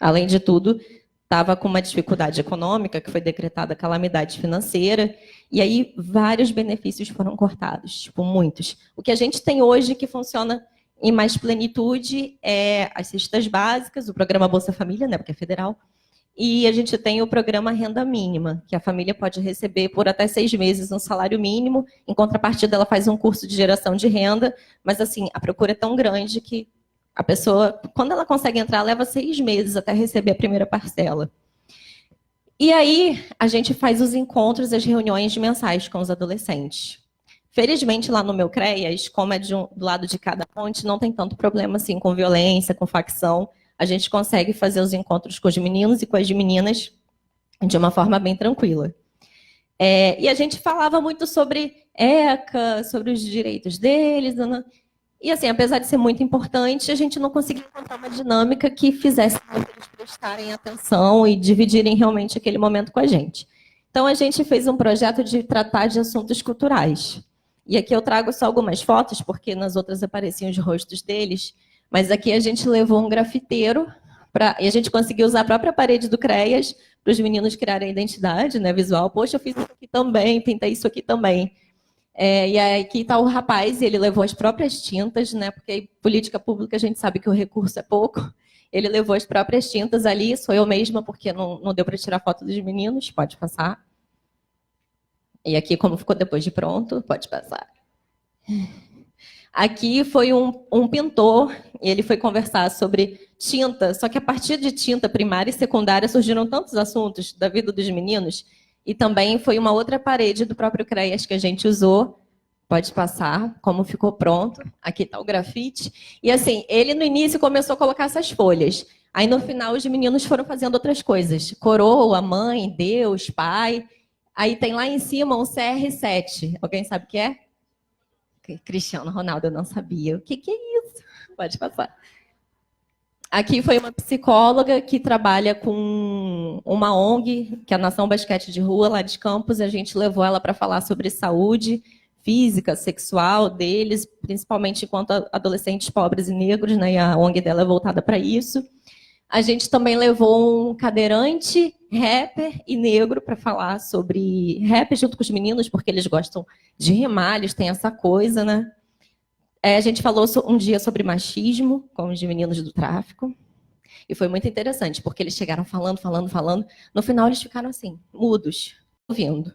além de tudo, estava com uma dificuldade econômica, que foi decretada calamidade financeira, e aí vários benefícios foram cortados, tipo, muitos. O que a gente tem hoje que funciona em mais plenitude é as cestas básicas, o programa Bolsa Família, né, porque é federal, e a gente tem o programa Renda Mínima, que a família pode receber por até 6 meses um salário mínimo, em contrapartida ela faz um curso de geração de renda, mas assim, a procura é tão grande que a pessoa, quando ela consegue entrar, leva 6 meses até receber a primeira parcela. E aí, a gente faz os encontros, as reuniões mensais com os adolescentes. Felizmente, lá no meu CREAS, como é do lado de cada ponte, não tem tanto problema assim com violência, com facção. A gente consegue fazer os encontros com os meninos e com as meninas de uma forma bem tranquila. E a gente falava muito sobre ECA, sobre os direitos deles. E assim, apesar de ser muito importante, a gente não conseguia encontrar uma dinâmica que fizesse eles prestarem atenção e dividirem realmente aquele momento com a gente. Então, a gente fez um projeto de tratar de assuntos culturais. E aqui eu trago só algumas fotos, porque nas outras apareciam os rostos deles, mas aqui a gente levou um grafiteiro, e a gente conseguiu usar a própria parede do CREAS para os meninos criarem a identidade, né, visual. Poxa, eu fiz isso aqui também, pintei isso aqui também. E aqui está o rapaz, ele levou as próprias tintas, né, porque em política pública a gente sabe que o recurso é pouco. Ele levou as próprias tintas ali, sou eu mesma, porque não deu para tirar foto dos meninos, pode passar. E aqui como ficou depois de pronto, pode passar. Aqui foi um pintor, e ele foi conversar sobre tinta, só que a partir de tinta primária e secundária surgiram tantos assuntos da vida dos meninos, e também foi uma outra parede do próprio CREAS que a gente usou. Pode passar, como ficou pronto. Aqui está o grafite. E assim, ele no início começou a colocar essas folhas. Aí no final os meninos foram fazendo outras coisas. Coroa, mãe, Deus, pai. Aí tem lá em cima um CR7. Alguém sabe o que é? Cristiano Ronaldo, eu não sabia. O que é isso? Pode passar. Aqui foi uma psicóloga que trabalha com uma ONG, que é a Nação Basquete de Rua, lá de Campos. A gente levou ela para falar sobre saúde física, sexual deles, principalmente enquanto adolescentes pobres e negros, né? E a ONG dela é voltada para isso. A gente também levou um cadeirante, rapper e negro para falar sobre rap junto com os meninos, porque eles gostam de rimar, eles têm essa coisa, né? A gente falou um dia sobre machismo com os meninos do tráfico. E foi muito interessante, porque eles chegaram falando. No final, eles ficaram assim, mudos, ouvindo.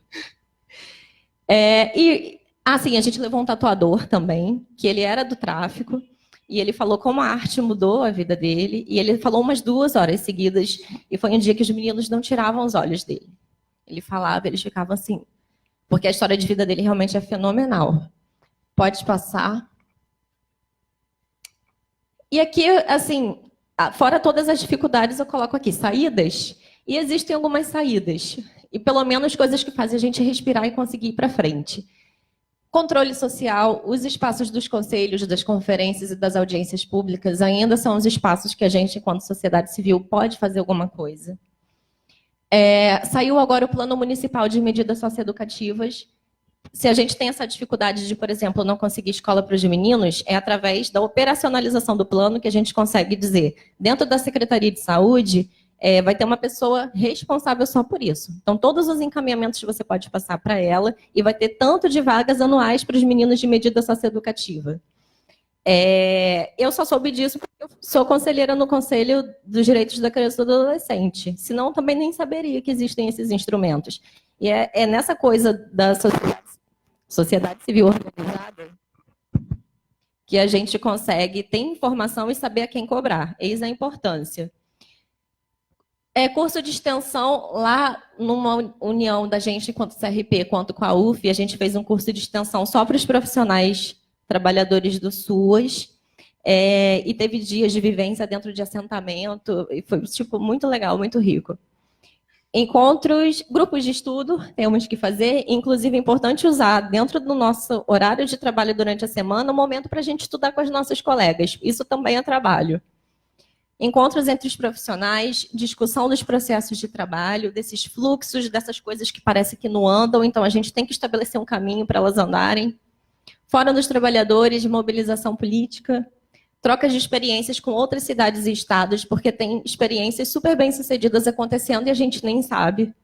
A gente levou um tatuador também, que ele era do tráfico. E ele falou como a arte mudou a vida dele. E ele falou umas 2 horas seguidas. E foi um dia que os meninos não tiravam os olhos dele. Ele falava, eles ficavam assim. Porque a história de vida dele realmente é fenomenal. Pode passar. E aqui, assim, fora todas as dificuldades, eu coloco aqui saídas. E existem algumas saídas. E pelo menos coisas que fazem a gente respirar e conseguir ir para frente. Controle social, os espaços dos conselhos, das conferências e das audiências públicas ainda são os espaços que a gente, enquanto sociedade civil, pode fazer alguma coisa. Saiu agora o Plano Municipal de Medidas Socioeducativas. Se a gente tem essa dificuldade de, por exemplo, não conseguir escola para os meninos, é através da operacionalização do plano que a gente consegue dizer, dentro da Secretaria de Saúde, vai ter uma pessoa responsável só por isso. Então, todos os encaminhamentos você pode passar para ela e vai ter tanto de vagas anuais para os meninos de medida socioeducativa. Eu só soube disso porque eu sou conselheira no Conselho dos Direitos da Criança e do Adolescente. Senão, também nem saberia que existem esses instrumentos. E é nessa coisa da sociedade civil organizada que a gente consegue ter informação e saber a quem cobrar. Eis a importância. Curso de extensão, lá numa união da gente, enquanto CRP, quanto com a UF, a gente fez um curso de extensão só para os profissionais trabalhadores do SUAS, e teve dias de vivência dentro de assentamento, e foi muito legal, muito rico. Encontros, grupos de estudo, temos que fazer, inclusive é importante usar dentro do nosso horário de trabalho durante a semana, um momento para a gente estudar com as nossas colegas, isso também é trabalho. Encontros entre os profissionais, discussão dos processos de trabalho, desses fluxos, dessas coisas que parece que não andam, então a gente tem que estabelecer um caminho para elas andarem. Fórum dos trabalhadores, mobilização política, trocas de experiências com outras cidades e estados, porque tem experiências super bem-sucedidas acontecendo e a gente nem sabe.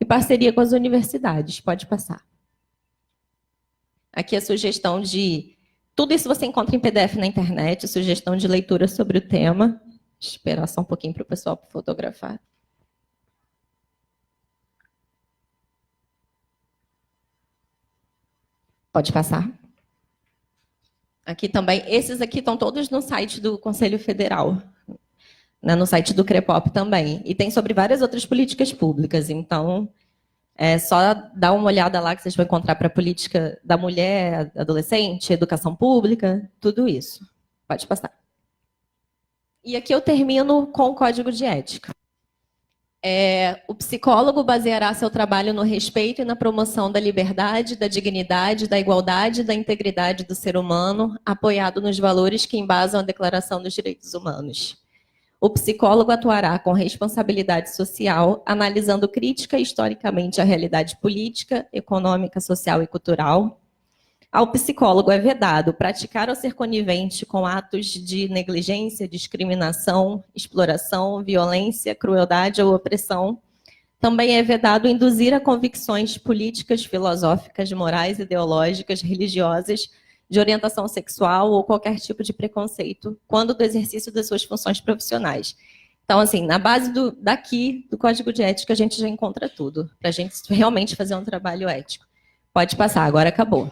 E parceria com as universidades, pode passar. Aqui a sugestão de... Tudo isso você encontra em PDF na internet, sugestão de leitura sobre o tema. Esperar só um pouquinho para o pessoal fotografar. Pode passar. Aqui também, esses aqui estão todos no site do Conselho Federal, né, no site do CREPOP também. E tem sobre várias outras políticas públicas, então é só dar uma olhada lá que vocês vão encontrar para a política da mulher, adolescente, educação pública, tudo isso. Pode passar. E aqui eu termino com o código de ética. O psicólogo baseará seu trabalho no respeito e na promoção da liberdade, da dignidade, da igualdade e da integridade do ser humano, apoiado nos valores que embasam a Declaração dos Direitos Humanos. O psicólogo atuará com responsabilidade social, analisando crítica e historicamente a realidade política, econômica, social e cultural. Ao psicólogo é vedado praticar ou ser conivente com atos de negligência, discriminação, exploração, violência, crueldade ou opressão. Também é vedado induzir a convicções políticas, filosóficas, morais, ideológicas, religiosas, de orientação sexual ou qualquer tipo de preconceito, quando do exercício das suas funções profissionais. Então, assim, na base do Código de Ética, a gente já encontra tudo, para a gente realmente fazer um trabalho ético. Pode passar, agora acabou.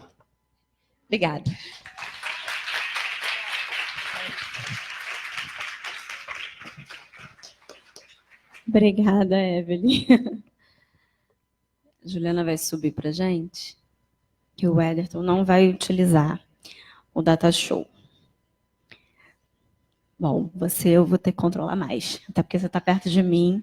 Obrigada. Obrigada, Evelyn. Juliana vai subir para a gente, que o Ederton não vai utilizar o Data Show. Bom, eu vou ter que controlar mais, até porque você está perto de mim.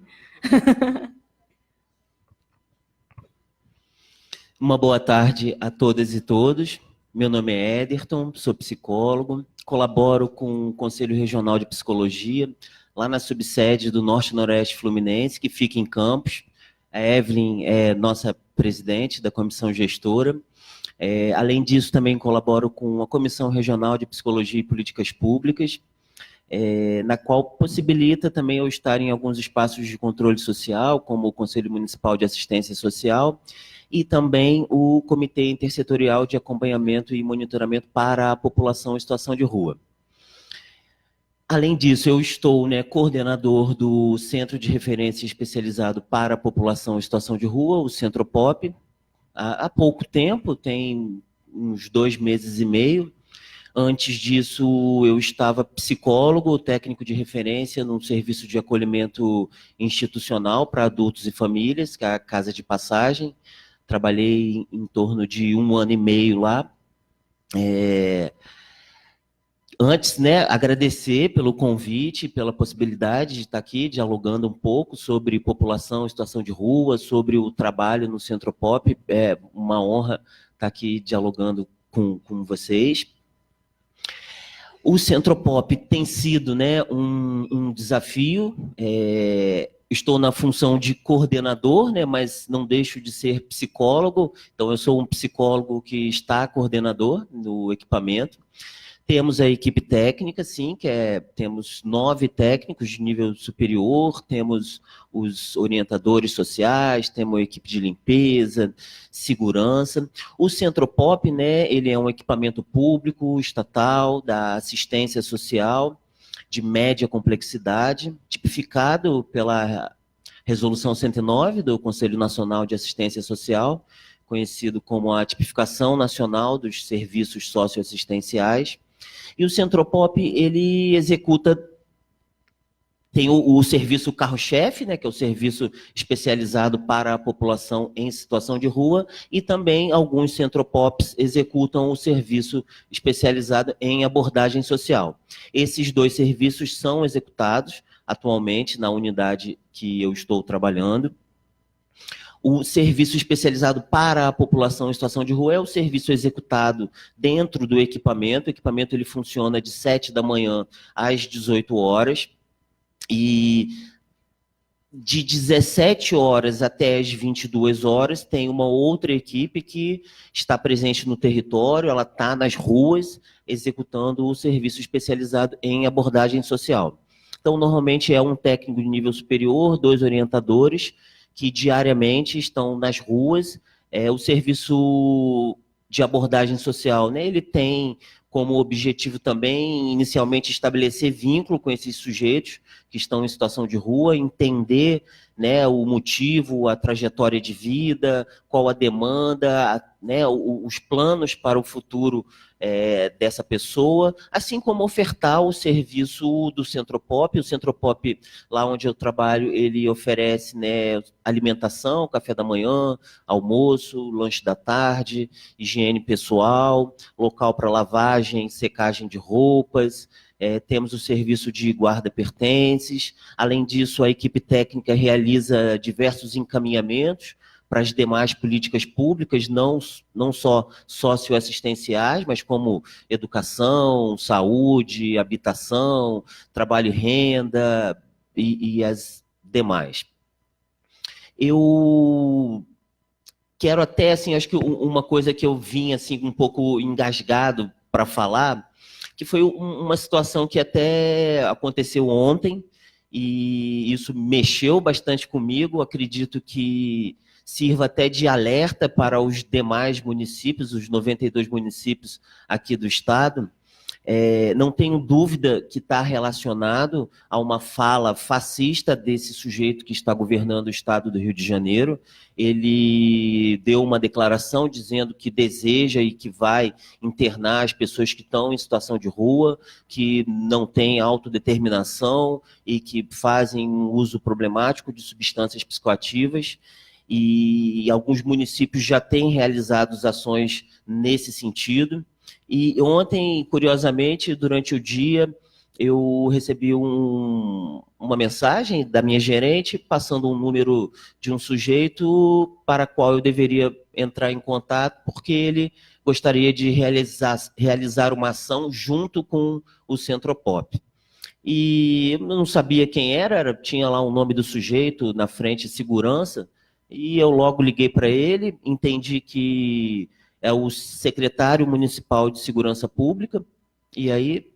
Uma boa tarde a todas e todos. Meu nome é Ederton, sou psicólogo, colaboro com o Conselho Regional de Psicologia, lá na subsede do Norte Noroeste Fluminense, que fica em Campos. A Evelyn é nossa presidente da comissão gestora. Além disso, também colaboro com a Comissão Regional de Psicologia e Políticas Públicas, na qual possibilita também eu estar em alguns espaços de controle social, como o Conselho Municipal de Assistência Social, e também o Comitê Intersetorial de Acompanhamento e Monitoramento para a População em Situação de Rua. Além disso, eu estou coordenador do Centro de Referência Especializado para a População em Situação de Rua, o Centropop, há pouco tempo, tem uns 2 meses e meio. Antes disso, eu estava psicólogo, técnico de referência num serviço de acolhimento institucional para adultos e famílias, que é a Casa de Passagem. Trabalhei em torno de 1 ano e meio lá. Antes, agradecer pelo convite, pela possibilidade de estar aqui dialogando um pouco sobre população em situação de rua, sobre o trabalho no Centropop. É uma honra estar aqui dialogando com vocês. O Centropop tem sido um desafio. Estou na função de coordenador, mas não deixo de ser psicólogo. Então, eu sou um psicólogo que está coordenador no equipamento. Temos a equipe técnica, sim, temos 9 técnicos de nível superior, temos os orientadores sociais, temos a equipe de limpeza, segurança. O Centropop, ele é um equipamento público, estatal, da assistência social, de média complexidade, tipificado pela Resolução 109 do Conselho Nacional de Assistência Social, conhecido como a Tipificação Nacional dos Serviços Socioassistenciais. E o Centropop, ele executa, tem o serviço carro-chefe, que é o serviço especializado para a população em situação de rua, e também alguns Centropops executam o serviço especializado em abordagem social. Esses 2 serviços são executados atualmente na unidade que eu estou trabalhando. O serviço especializado para a população em situação de rua é o serviço executado dentro do equipamento. O equipamento ele funciona de 7 da manhã às 18 horas. E de 17 horas até as 22 horas tem uma outra equipe que está presente no território, ela está nas ruas, executando o serviço especializado em abordagem social. Então, normalmente é um técnico de nível superior, 2 orientadores, que diariamente estão nas ruas. O serviço de abordagem social, ele tem como objetivo também, inicialmente, estabelecer vínculo com esses sujeitos que estão em situação de rua, entender o motivo, a trajetória de vida, qual a demanda, os planos para o futuro dessa pessoa, assim como ofertar o serviço do Centropop. O Centropop, lá onde eu trabalho, ele oferece alimentação, café da manhã, almoço, lanche da tarde, higiene pessoal, local para lavagem, secagem de roupas. Temos o serviço de guarda-pertences. Além disso, a equipe técnica realiza diversos encaminhamentos para as demais políticas públicas, não só socioassistenciais, mas como educação, saúde, habitação, trabalho e renda e as demais. Eu quero até, acho que uma coisa que eu vim um pouco engasgado para falar, que foi uma situação que até aconteceu ontem, e isso mexeu bastante comigo. Acredito que sirva até de alerta para os demais municípios, os 92 municípios aqui do estado. Não tenho dúvida que está relacionado a uma fala fascista desse sujeito que está governando o estado do Rio de Janeiro. Ele deu uma declaração dizendo que deseja e que vai internar as pessoas que estão em situação de rua, que não têm autodeterminação e que fazem um uso problemático de substâncias psicoativas. E alguns municípios já têm realizado ações nesse sentido. E ontem, curiosamente, durante o dia, eu recebi uma mensagem da minha gerente passando um número de um sujeito para qual eu deveria entrar em contato, porque ele gostaria de realizar uma ação junto com o Centropop. E eu não sabia quem era, tinha lá o nome do sujeito na frente, segurança, e eu logo liguei para ele, entendi que é o secretário municipal de segurança pública, e aí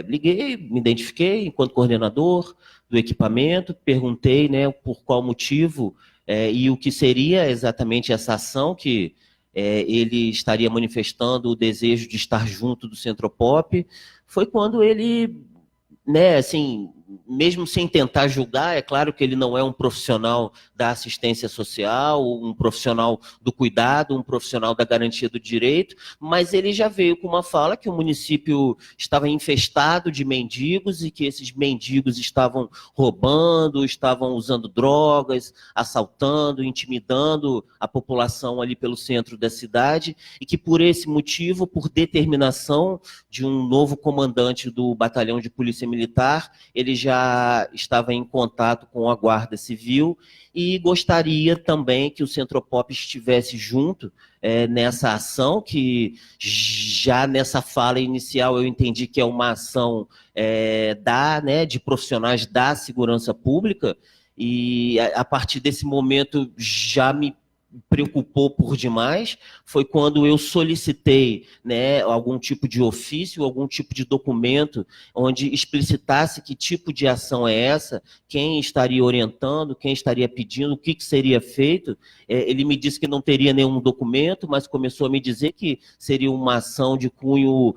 liguei, me identifiquei enquanto coordenador do equipamento, perguntei, né, por qual motivo e o que seria exatamente essa ação que ele estaria manifestando o desejo de estar junto do Centropop. Foi quando ele, né, assim, mesmo sem tentar julgar, é claro que ele não é um profissional da assistência social, um profissional do cuidado, um profissional da garantia do direito, mas ele já veio com uma fala que o município estava infestado de mendigos e que esses mendigos estavam roubando, estavam usando drogas, assaltando, intimidando a população ali pelo centro da cidade, e que por esse motivo, por determinação de um novo comandante do batalhão de polícia militar, ele já estava em contato com a Guarda Civil e gostaria também que o Centropop estivesse junto nessa ação, que já nessa fala inicial eu entendi que é uma ação de profissionais da segurança pública, e a partir desse momento já me preocupou por demais. Foi quando eu solicitei, né, algum tipo de ofício, algum tipo de documento onde explicitasse que tipo de ação é essa, quem estaria orientando, quem estaria pedindo, o que seria feito. Ele me disse que não teria nenhum documento, mas começou a me dizer que seria uma ação de cunho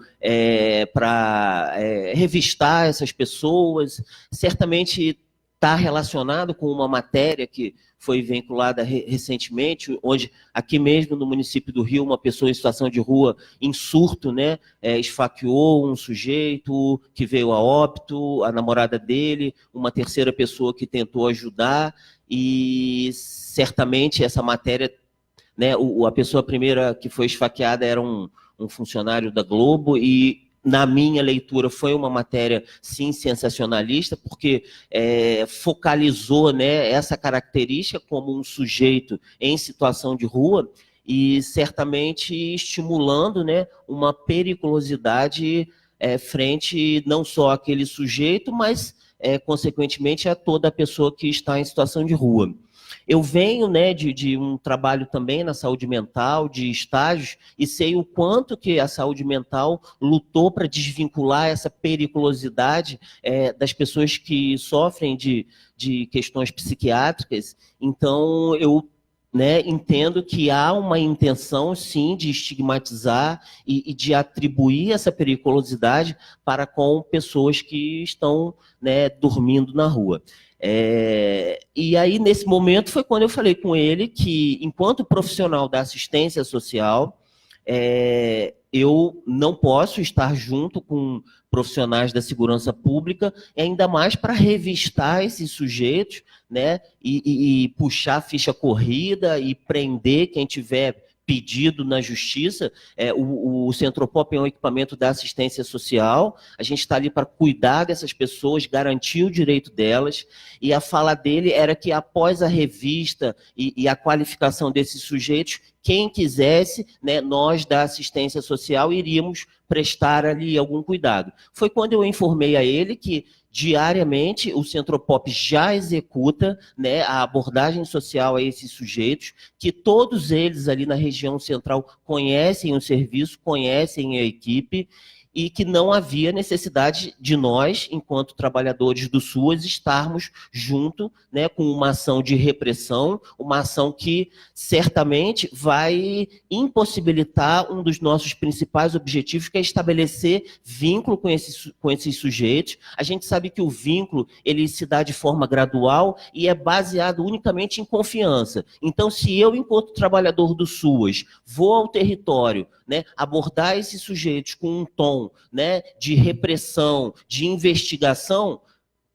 para revistar essas pessoas. Certamente está relacionado com uma matéria que foi vinculada recentemente, onde aqui mesmo no município do Rio, uma pessoa em situação de rua, em surto, né, esfaqueou um sujeito que veio a óbito, a namorada dele, uma terceira pessoa que tentou ajudar, e certamente essa matéria, né, a pessoa primeira que foi esfaqueada era um funcionário da Globo, e na minha leitura, foi uma matéria, sim, sensacionalista, porque focalizou, né, essa característica como um sujeito em situação de rua e certamente estimulando, né, uma periculosidade frente não só àquele sujeito, mas, consequentemente, a toda a pessoa que está em situação de rua. Eu venho, né, de um trabalho também na saúde mental, de estágios, e sei o quanto que a saúde mental lutou para desvincular essa periculosidade das pessoas que sofrem de questões psiquiátricas. Então, eu, né, entendo que há uma intenção, sim, de estigmatizar e de atribuir essa periculosidade para com pessoas que estão, né, dormindo na rua. E aí, nesse momento, foi quando eu falei com ele que, enquanto profissional da assistência social, eu não posso estar junto com profissionais da segurança pública, ainda mais para revistar esses sujeitos, né, e puxar ficha corrida e prender quem tiver pedido na justiça. O Centropop é um equipamento da assistência social, a gente está ali para cuidar dessas pessoas, garantir o direito delas, e a fala dele era que após a revista e a qualificação desses sujeitos, quem quisesse, né, nós da assistência social iríamos prestar ali algum cuidado. Foi quando eu informei a ele que diariamente o Centropop já executa, né, a abordagem social a esses sujeitos, que todos eles ali na região central conhecem o serviço, conhecem a equipe, e que não havia necessidade de nós, enquanto trabalhadores do SUAS, estarmos junto, né, com uma ação de repressão, uma ação que certamente vai impossibilitar um dos nossos principais objetivos, que é estabelecer vínculo com esses sujeitos. A gente sabe que o vínculo ele se dá de forma gradual e é baseado unicamente em confiança. Então, se eu, enquanto trabalhador do SUAS, vou ao território, né, abordar esses sujeitos com um tom, né, de repressão, de investigação,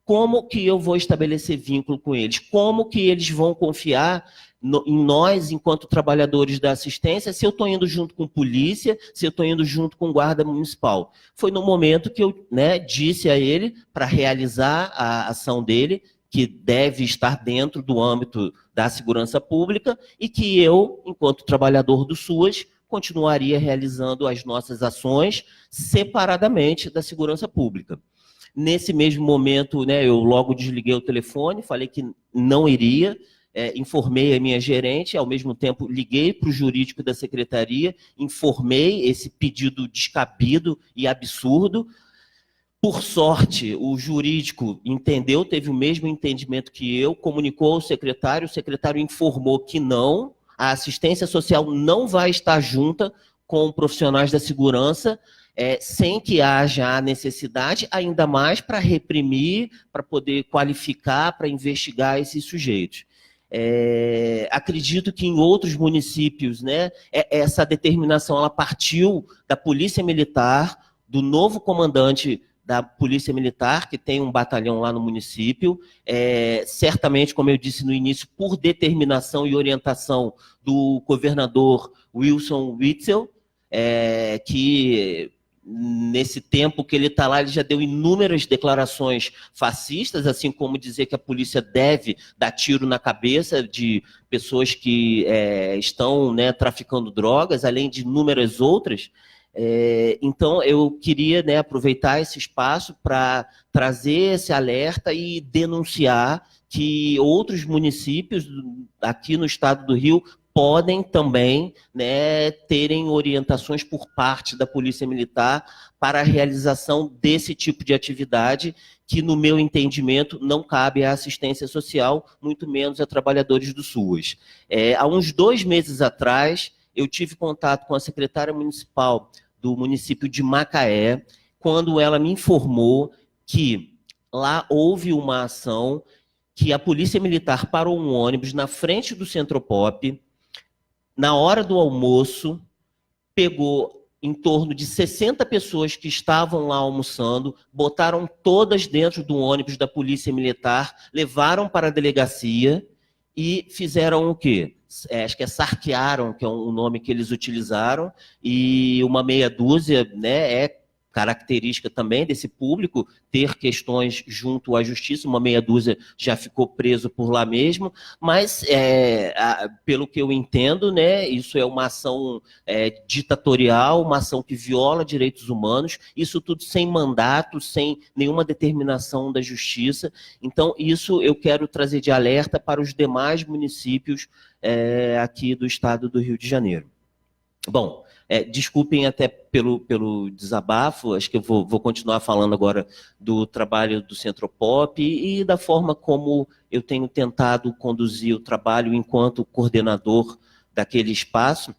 como que eu vou estabelecer vínculo com eles? Como que eles vão confiar em nós, enquanto trabalhadores da assistência, se eu estou indo junto com polícia, se eu estou indo junto com guarda municipal? Foi no momento que eu, né, disse a ele, para realizar a ação dele, que deve estar dentro do âmbito da segurança pública, e que eu, enquanto trabalhador do SUAS, continuaria realizando as nossas ações separadamente da segurança pública. Nesse mesmo momento, né, eu logo desliguei o telefone, falei que não iria, informei a minha gerente, ao mesmo tempo liguei para o jurídico da secretaria, informei esse pedido descabido e absurdo. Por sorte, o jurídico entendeu, teve o mesmo entendimento que eu, comunicou ao secretário, o secretário informou que não, a assistência social não vai estar junta com profissionais da segurança, sem que haja a necessidade, ainda mais para reprimir, para poder qualificar, para investigar esses sujeitos. Acredito que em outros municípios, né, essa determinação ela partiu da Polícia Militar, do novo comandante da Polícia Militar, que tem um batalhão lá no município, certamente, como eu disse no início, por determinação e orientação do governador Wilson Witzel, que nesse tempo que ele está lá, ele já deu inúmeras declarações fascistas, assim como dizer que a polícia deve dar tiro na cabeça de pessoas que estão, né, traficando drogas, além de inúmeras outras. Então, eu queria, né, aproveitar esse espaço para trazer esse alerta e denunciar que outros municípios aqui no estado do Rio podem também, né, terem orientações por parte da Polícia Militar para a realização desse tipo de atividade que, no meu entendimento, não cabe à assistência social, muito menos a trabalhadores do SUAS. Há uns 2 meses atrás, eu tive contato com a secretária municipal do município de Macaé, quando ela me informou que lá houve uma ação que a Polícia Militar parou um ônibus na frente do Centropop, na hora do almoço, pegou em torno de 60 pessoas que estavam lá almoçando, botaram todas dentro do ônibus da Polícia Militar, levaram para a delegacia e fizeram o quê? Acho que sarquearam, que é o nome que eles utilizaram, e uma meia dúzia, né, característica também desse público, ter questões junto à justiça, uma meia dúzia já ficou preso por lá mesmo, mas, pelo que eu entendo, né, isso é uma ação ditatorial, uma ação que viola direitos humanos, isso tudo sem mandato, sem nenhuma determinação da justiça. Então, isso eu quero trazer de alerta para os demais municípios aqui do estado do Rio de Janeiro. Bom, desculpem até pelo desabafo, acho que eu vou continuar falando agora do trabalho do Centropop e da forma como eu tenho tentado conduzir o trabalho enquanto coordenador daquele espaço,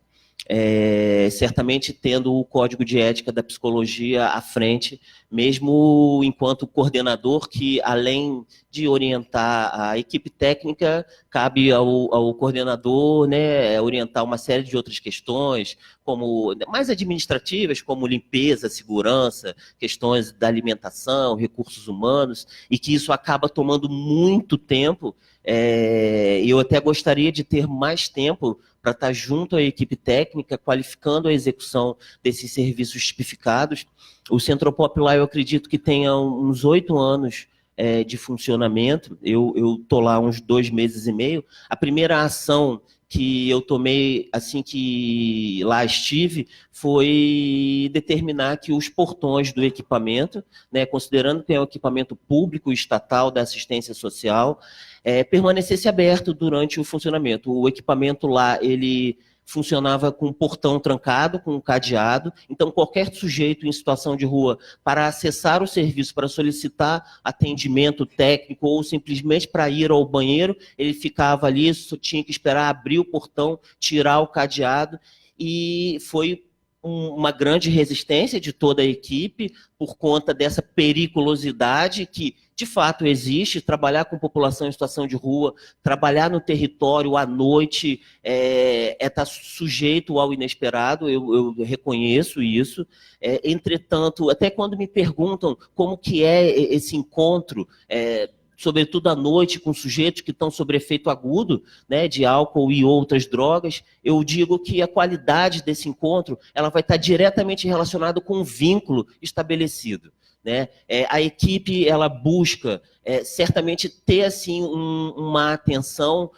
certamente tendo o Código de Ética da Psicologia à frente, mesmo enquanto coordenador, que além de orientar a equipe técnica, cabe ao coordenador, né, orientar uma série de outras questões, como mais administrativas, como limpeza, segurança, questões da alimentação, recursos humanos, e que isso acaba tomando muito tempo. Eu até gostaria de ter mais tempo para estar junto à equipe técnica, qualificando a execução desses serviços tipificados. O Centropop lá, eu acredito que tenha uns 8 anos de funcionamento. Eu estou lá uns 2 meses e meio. A primeira ação que eu tomei assim que lá estive foi determinar que os portões do equipamento, né, considerando que é um equipamento público estatal da assistência social, permanecesse aberto durante o funcionamento. O equipamento lá, ele funcionava com um portão trancado, com um cadeado. Então, qualquer sujeito em situação de rua, para acessar o serviço, para solicitar atendimento técnico ou simplesmente para ir ao banheiro, ele ficava ali, só tinha que esperar abrir o portão, tirar o cadeado, e foi uma grande resistência de toda a equipe por conta dessa periculosidade que, de fato, existe. Trabalhar com população em situação de rua, trabalhar no território à noite, estar sujeito ao inesperado, eu reconheço isso. Entretanto, até quando me perguntam como que é esse encontro, sobretudo à noite, com sujeitos que estão sob efeito agudo, né, de álcool e outras drogas, eu digo que a qualidade desse encontro ela vai estar diretamente relacionada com um vínculo estabelecido. Né? A equipe ela busca certamente ter assim, uma atenção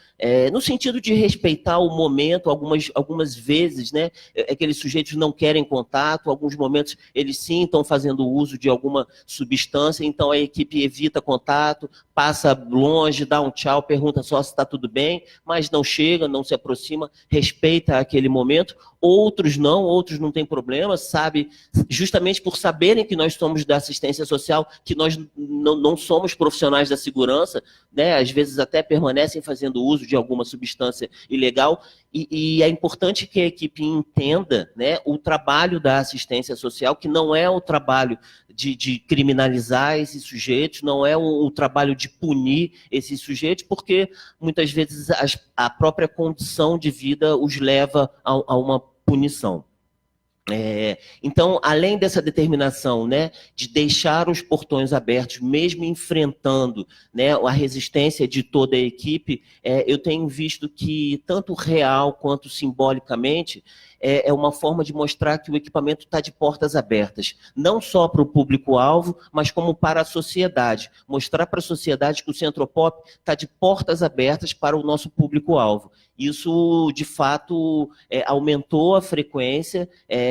no sentido de respeitar o momento. Algumas vezes, né, aqueles sujeitos não querem contato, alguns momentos eles sim estão fazendo uso de alguma substância, então a equipe evita contato, passa longe, dá um tchau, pergunta só se está tudo bem, mas não chega, não se aproxima, respeita aquele momento. Outros não têm problema, sabe, justamente por saberem que nós somos da assistência social, que nós não somos profissionais da segurança, né, às vezes até permanecem fazendo uso de alguma substância ilegal, e é importante que a equipe entenda, né, o trabalho da assistência social, que não é o trabalho de criminalizar esses sujeitos, não é o trabalho de punir esses sujeitos, porque muitas vezes a própria condição de vida os leva a uma punição. Então, além dessa determinação, né, de deixar os portões abertos, mesmo enfrentando, né, a resistência de toda a equipe, eu tenho visto que, tanto real quanto simbolicamente, é uma forma de mostrar que o equipamento está de portas abertas, não só para o público-alvo, mas como para a sociedade. Mostrar para a sociedade que o Centropop está de portas abertas para o nosso público-alvo. Isso, de fato, aumentou a frequência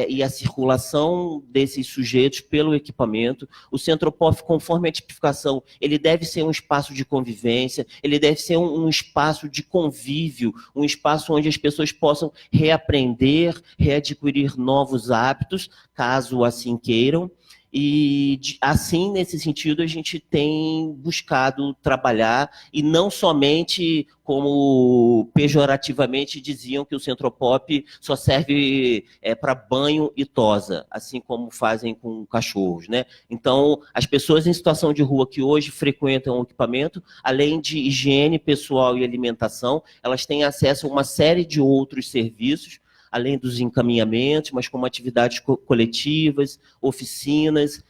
e a circulação desses sujeitos pelo equipamento. O Centropop, conforme a tipificação, ele deve ser um espaço de convivência, ele deve ser um espaço de convívio, um espaço onde as pessoas possam reaprender, readquirir novos hábitos, caso assim queiram. E assim, nesse sentido, a gente tem buscado trabalhar, e não somente como pejorativamente diziam que o Centropop só serve para banho e tosa, assim como fazem com cachorros, né? Então, as pessoas em situação de rua que hoje frequentam o equipamento, além de higiene pessoal e alimentação, elas têm acesso a uma série de outros serviços, além dos encaminhamentos, mas como atividades coletivas, oficinas,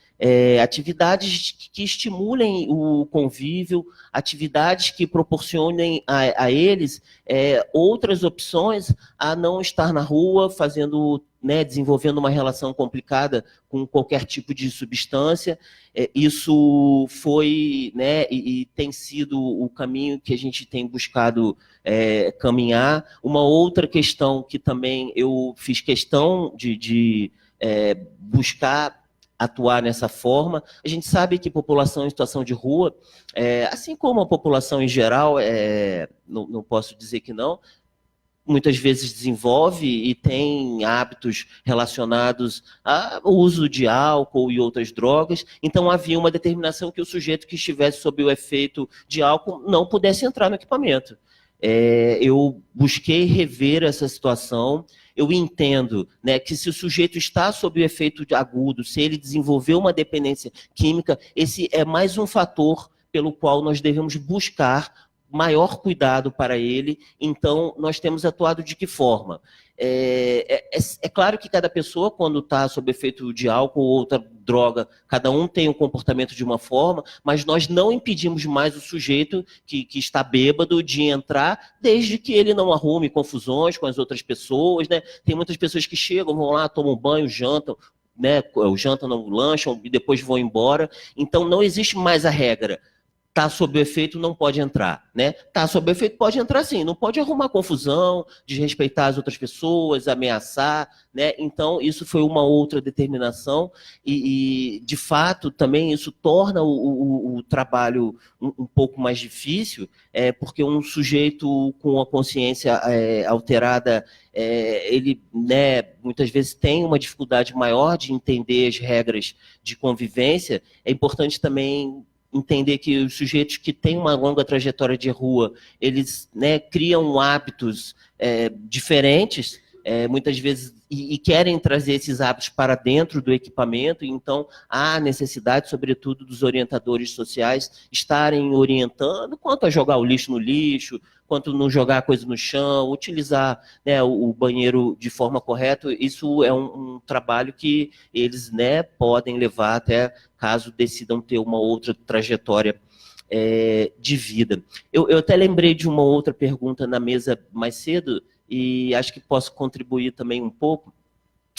atividades que estimulem o convívio, atividades que proporcionem a eles outras opções a não estar na rua fazendo, né, desenvolvendo uma relação complicada com qualquer tipo de substância. Isso foi, né, e tem sido o caminho que a gente tem buscado caminhar. Uma outra questão que também eu fiz questão de buscar atuar nessa forma. A gente sabe que população em situação de rua, assim como a população em geral, não posso dizer que não, muitas vezes desenvolve e tem hábitos relacionados ao uso de álcool e outras drogas. Então havia uma determinação que o sujeito que estivesse sob o efeito de álcool não pudesse entrar no equipamento. Eu busquei rever essa situação. Eu entendo, né, que se o sujeito está sob o efeito agudo, se ele desenvolveu uma dependência química, esse é mais um fator pelo qual nós devemos buscar maior cuidado para ele. Então, nós temos atuado de que forma? É claro que cada pessoa, quando está sob efeito de álcool ou outra droga, cada um tem um comportamento de uma forma, mas nós não impedimos mais o sujeito que está bêbado de entrar, desde que ele não arrume confusões com as outras pessoas, né? Tem muitas pessoas que chegam, vão lá, tomam banho, jantam, né? Jantam, não lancham e depois vão embora. Então, não existe mais a regra. Está sob o efeito, não pode entrar, né? Está sob o efeito, pode entrar sim, não pode arrumar confusão, desrespeitar as outras pessoas, ameaçar, né? Então, isso foi uma outra determinação e de fato, também isso torna o trabalho um pouco mais difícil, porque um sujeito com a consciência alterada, ele, né, muitas vezes tem uma dificuldade maior de entender as regras de convivência. É importante também entender que os sujeitos que têm uma longa trajetória de rua, eles, né, criam hábitos diferentes, muitas vezes, e querem trazer esses hábitos para dentro do equipamento, então há necessidade, sobretudo, dos orientadores sociais estarem orientando quanto a jogar o lixo no lixo, quanto não jogar a coisa no chão, utilizar, né, o banheiro de forma correta. Isso é um trabalho que eles, né, podem levar até caso decidam ter uma outra trajetória de vida. Eu até lembrei de uma outra pergunta na mesa mais cedo, e acho que posso contribuir também um pouco,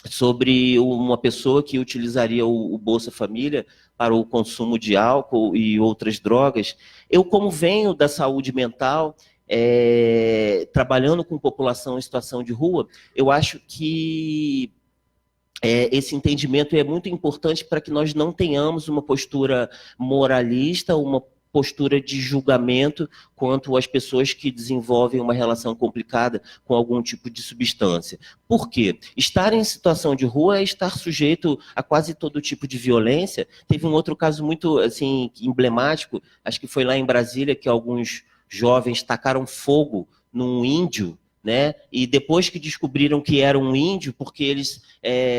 sobre uma pessoa que utilizaria o Bolsa Família para o consumo de álcool e outras drogas. Eu, como venho da saúde mental, trabalhando com população em situação de rua, eu acho que esse entendimento é muito importante para que nós não tenhamos uma postura moralista, uma postura de julgamento quanto às pessoas que desenvolvem uma relação complicada com algum tipo de substância. Por quê? Estar em situação de rua é estar sujeito a quase todo tipo de violência. Teve um outro caso muito assim, emblemático, acho que foi lá em Brasília, que alguns jovens tacaram fogo num índio, né? E depois que descobriram que era um índio, porque eles,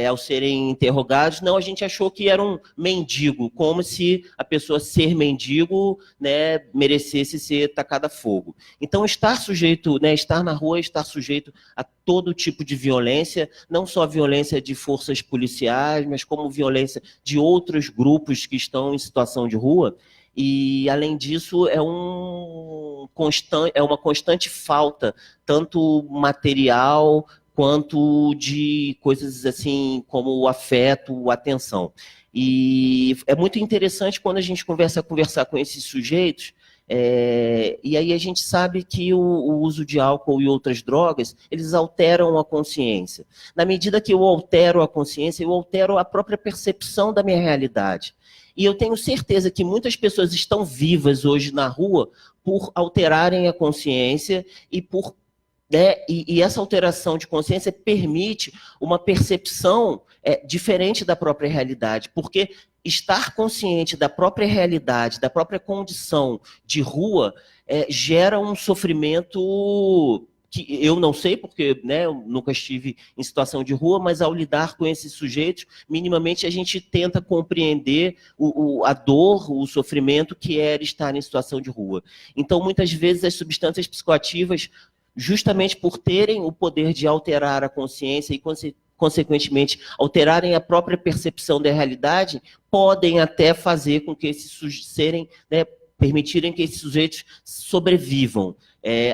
ao serem interrogados, não, a gente achou que era um mendigo, como se a pessoa ser mendigo, né, merecesse ser tacada a fogo. Então, estar sujeito, né, estar na rua, estar sujeito a todo tipo de violência, não só violência de forças policiais, mas como violência de outros grupos que estão em situação de rua. E, além disso, é uma constante falta, tanto material quanto de coisas assim como o afeto, a atenção. E é muito interessante quando a gente conversar com esses sujeitos, e aí a gente sabe que o uso de álcool e outras drogas, eles alteram a consciência. Na medida que eu altero a consciência, eu altero a própria percepção da minha realidade. E eu tenho certeza que muitas pessoas estão vivas hoje na rua por alterarem a consciência e por, né, e essa alteração de consciência permite uma percepção diferente da própria realidade, porque estar consciente da própria realidade, da própria condição de rua, gera um sofrimento que eu não sei, porque, né, eu nunca estive em situação de rua, mas ao lidar com esses sujeitos, minimamente a gente tenta compreender a dor, o sofrimento que é estar em situação de rua. Então, muitas vezes, as substâncias psicoativas, justamente por terem o poder de alterar a consciência e, consequentemente, alterarem a própria percepção da realidade, podem até fazer com que esses sujeitos, né, permitirem que esses sujeitos sobrevivam.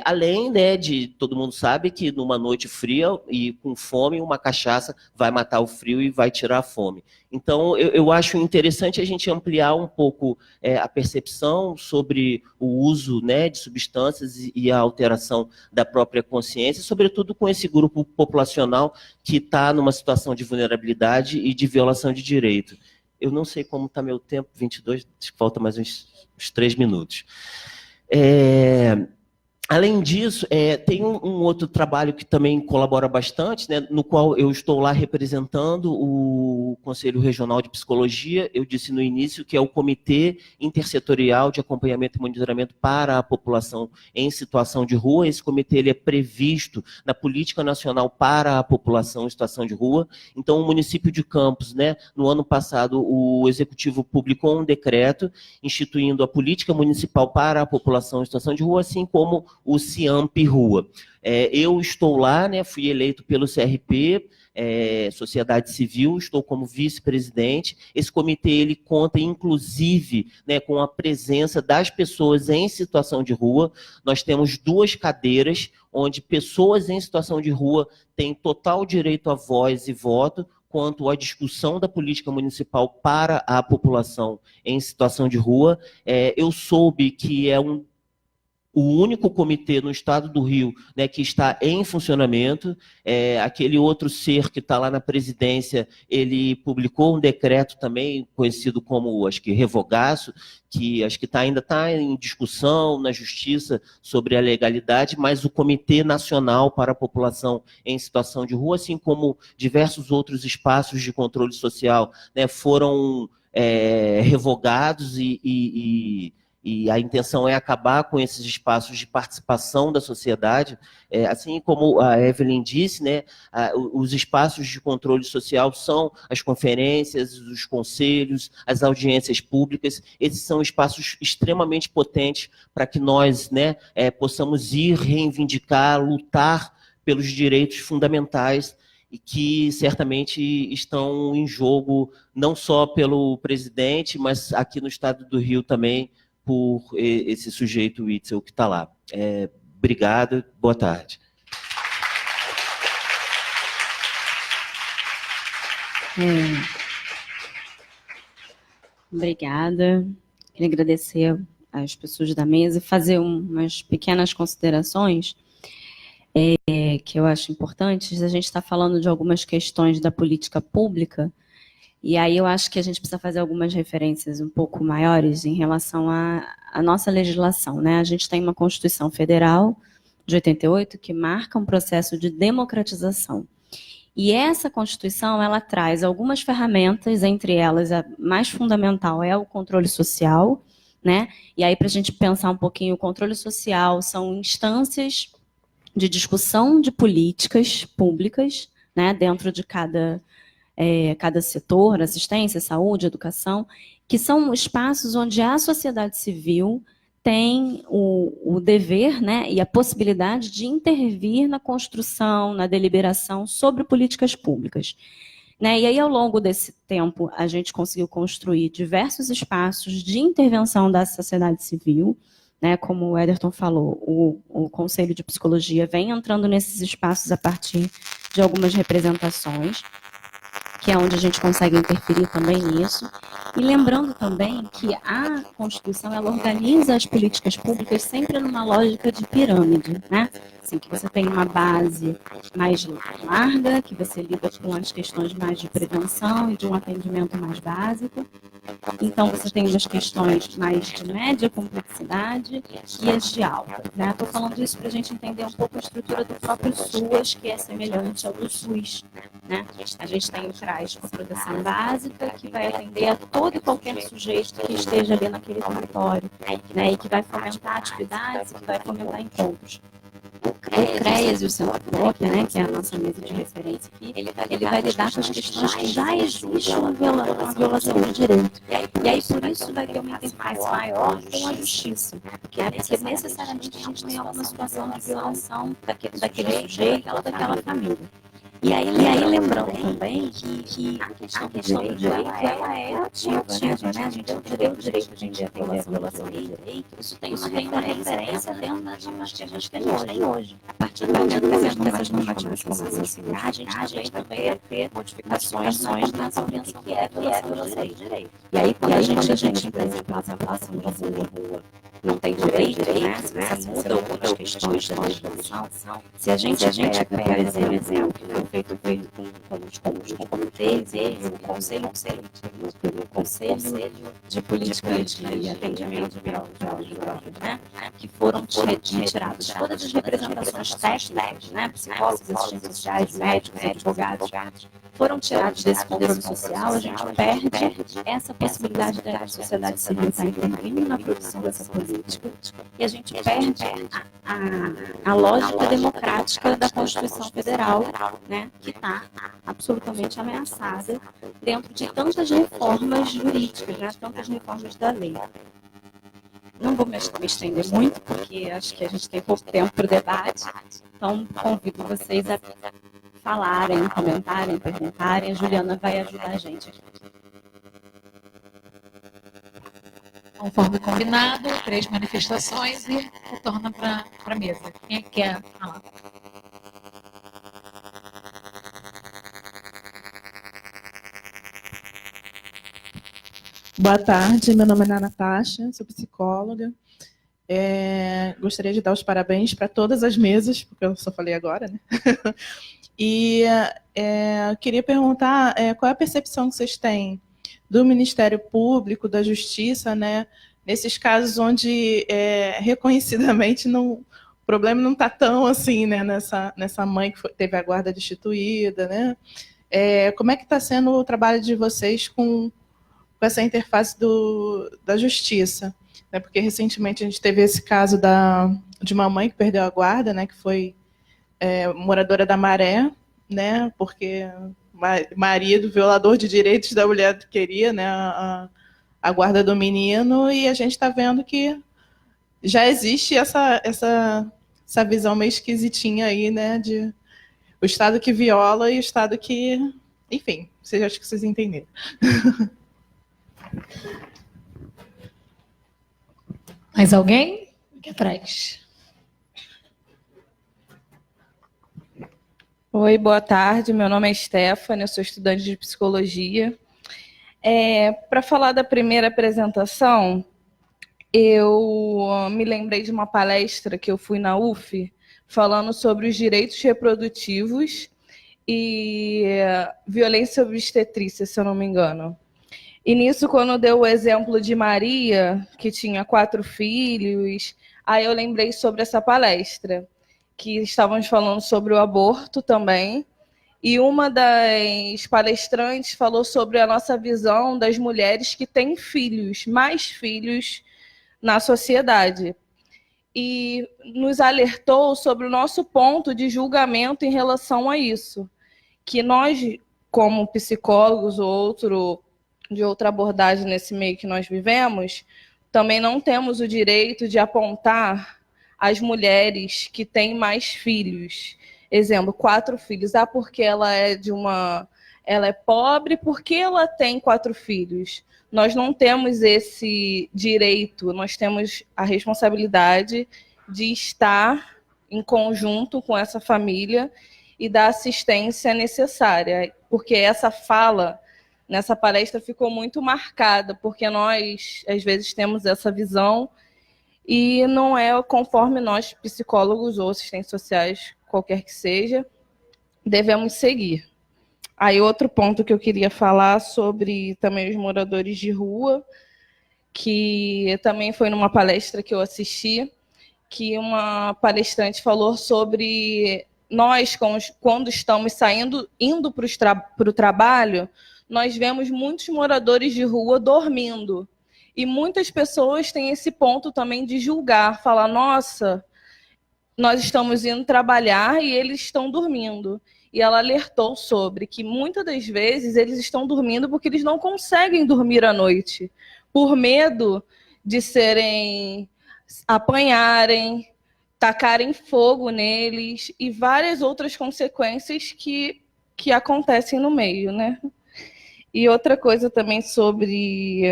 Além, né, de todo mundo sabe que numa noite fria e com fome, uma cachaça vai matar o frio e vai tirar a fome. Então, eu acho interessante a gente ampliar um pouco a percepção sobre o uso, né, de substâncias e a alteração da própria consciência, sobretudo com esse grupo populacional que está numa situação de vulnerabilidade e de violação de direito. Eu não sei como está meu tempo, 22, acho que falta mais uns 3 minutos. Além disso, tem um outro trabalho que também colabora bastante, né, no qual eu estou lá representando o Conselho Regional de Psicologia. Eu disse no início que é o Comitê Intersetorial de Acompanhamento e Monitoramento para a População em Situação de Rua. Esse comitê ele é previsto na Política Nacional para a População em Situação de Rua. Então, o município de Campos, né, no ano passado, o Executivo publicou um decreto instituindo a Política Municipal para a População em Situação de Rua, assim como o CIAMP Rua. Eu estou lá, né, fui eleito pelo CRP, Sociedade Civil, estou como vice-presidente. Esse comitê ele conta, inclusive, né, com a presença das pessoas em situação de rua. Nós temos 2 cadeiras, onde pessoas em situação de rua têm total direito a voz e voto, quanto à discussão da política municipal para a população em situação de rua. Eu soube que é o único comitê no estado do Rio, né, que está em funcionamento. Aquele outro ser que está lá na presidência, ele publicou um decreto também, conhecido como, acho que, revogaço, que acho que ainda está em discussão na justiça sobre a legalidade, mas o Comitê Nacional para a População em Situação de Rua, assim como diversos outros espaços de controle social, né, foram revogados e a intenção é acabar com esses espaços de participação da sociedade. Assim como a Evelyn disse, né, os espaços de controle social são as conferências, os conselhos, as audiências públicas. Esses são espaços extremamente potentes para que nós, né, possamos ir reivindicar, lutar pelos direitos fundamentais e que certamente estão em jogo não só pelo presidente, mas aqui no estado do Rio também, por esse sujeito Witzel que está lá. Obrigado, boa tarde. Obrigada. Queria agradecer às pessoas da mesa e fazer umas pequenas considerações que eu acho importantes. A gente está falando de algumas questões da política pública, e aí eu acho que a gente precisa fazer algumas referências um pouco maiores em relação à nossa legislação, né? A gente tem uma Constituição Federal de 88 que marca um processo de democratização. E essa Constituição, ela traz algumas ferramentas, entre elas a mais fundamental é o controle social, né? E aí, para a gente pensar um pouquinho, o controle social são instâncias de discussão de políticas públicas, né, dentro de cada setor, assistência, saúde, educação, que são espaços onde a sociedade civil tem o dever, né, e a possibilidade de intervir na construção, na deliberação sobre políticas públicas. Né? E aí, ao longo desse tempo, a gente conseguiu construir diversos espaços de intervenção da sociedade civil, né? Como o Ederton falou, o Conselho de Psicologia vem entrando nesses espaços a partir de algumas representações, que é onde a gente consegue interferir também nisso. E lembrando também que a Constituição, ela organiza as políticas públicas sempre numa lógica de pirâmide, né? Assim, que você tem uma base mais larga, que você lida com as questões mais de prevenção e de um atendimento mais básico. Então, você tem umas questões mais de média complexidade e as de alta. Né? Estou falando isso para a gente entender um pouco a estrutura do próprio SUAS, que é semelhante ao do SUS. Né? A gente tem o CRAS com proteção básica, que vai atender a todo e qualquer sujeito que esteja ali naquele território, né? E que vai fomentar atividades, que vai fomentar encontros. O CREAS e o Centro-POP, né, que é a nossa mesa de referência aqui, ele vai lidar com as questões que já existe uma violação de direito. E aí, por isso, vai ter uma interface maior com a justiça. Porque necessariamente a gente tem alguma situação de violação daquele sujeito ou daquela família. E aí lembrando também que a questão do direito ela é ativa, né? A gente tem o direito de violação de direito, isso tem uma referência dentro das normas que a gente tem hoje. A partir do momento que essas normativas começam a se criar, a gente também vai ter modificações na compreensão do que é violação de direito. E aí, quando a gente, por exemplo, a violação de rua não tem direito, né? Se você muda algumas questões da legislação, se a gente pega, por exemplo, feito com os comitês, o conselho de política de atendimento né, que foram retiradas todas as representações técnicas, né, psicólogos, assistentes sociais, médicos, advogados, foram tirados desse controle social. A gente perde essa possibilidade da sociedade civil estar intervindo na produção dessa política e a gente perde a lógica democrática da Constituição Federal, né, que está absolutamente ameaçada dentro de tantas reformas jurídicas, né, tantas reformas da lei. Não vou me estender muito, porque acho que a gente tem pouco tempo para o debate, então convido vocês a falarem, comentarem, perguntarem. A Juliana vai ajudar a gente aqui. Conforme combinado, 3 manifestações e retorna para a mesa. Quem é que quer falar? Boa tarde, meu nome é Natasha, sou psicóloga. Gostaria de dar os parabéns para todas as mesas, porque eu só falei agora, né? E queria perguntar qual é a percepção que vocês têm do Ministério Público, da Justiça, né? Nesses casos onde reconhecidamente o problema não está tão assim, né? Nessa mãe que teve a guarda destituída, né? Como é que está sendo o trabalho de vocês com essa interface da Justiça? Né? Porque recentemente a gente teve esse caso de uma mãe que perdeu a guarda, né? Que foi moradora da Maré, né? Porque marido, violador de direitos da mulher que queria, né? A guarda do menino, e a gente está vendo que já existe essa visão meio esquisitinha aí, né? De o Estado que viola e o Estado que... Enfim, acho que vocês entenderam. Mais alguém? Aqui atrás. Oi, boa tarde. Meu nome é Stephanie, eu sou estudante de psicologia. Para falar da primeira apresentação, eu me lembrei de uma palestra que eu fui na UF, falando sobre os direitos reprodutivos e violência obstetrícia, se eu não me engano. E nisso, quando deu o exemplo de Maria, que tinha 4 filhos, aí eu lembrei sobre essa palestra, que estávamos falando sobre o aborto também, e uma das palestrantes falou sobre a nossa visão das mulheres que têm filhos, mais filhos na sociedade. E nos alertou sobre o nosso ponto de julgamento em relação a isso, que nós, como psicólogos ou de outra abordagem nesse meio que nós vivemos, também não temos o direito de apontar as mulheres que têm mais filhos. Exemplo, 4 filhos. Porque ela é pobre, porque ela tem 4 filhos. Nós não temos esse direito, nós temos a responsabilidade de estar em conjunto com essa família e dar assistência necessária. Porque essa fala nessa palestra ficou muito marcada, porque nós, às vezes, temos essa visão e não é conforme nós, psicólogos ou assistentes sociais, qualquer que seja, devemos seguir. Aí, outro ponto que eu queria falar sobre também os moradores de rua, que também foi numa palestra que eu assisti, que uma palestrante falou sobre nós, quando estamos indo para o trabalho, nós vemos muitos moradores de rua dormindo. E muitas pessoas têm esse ponto também de julgar, falar, nossa, nós estamos indo trabalhar e eles estão dormindo. E ela alertou sobre que muitas das vezes eles estão dormindo porque eles não conseguem dormir à noite, por medo de apanharem, tacarem fogo neles e várias outras consequências que acontecem no meio, né? E outra coisa também sobre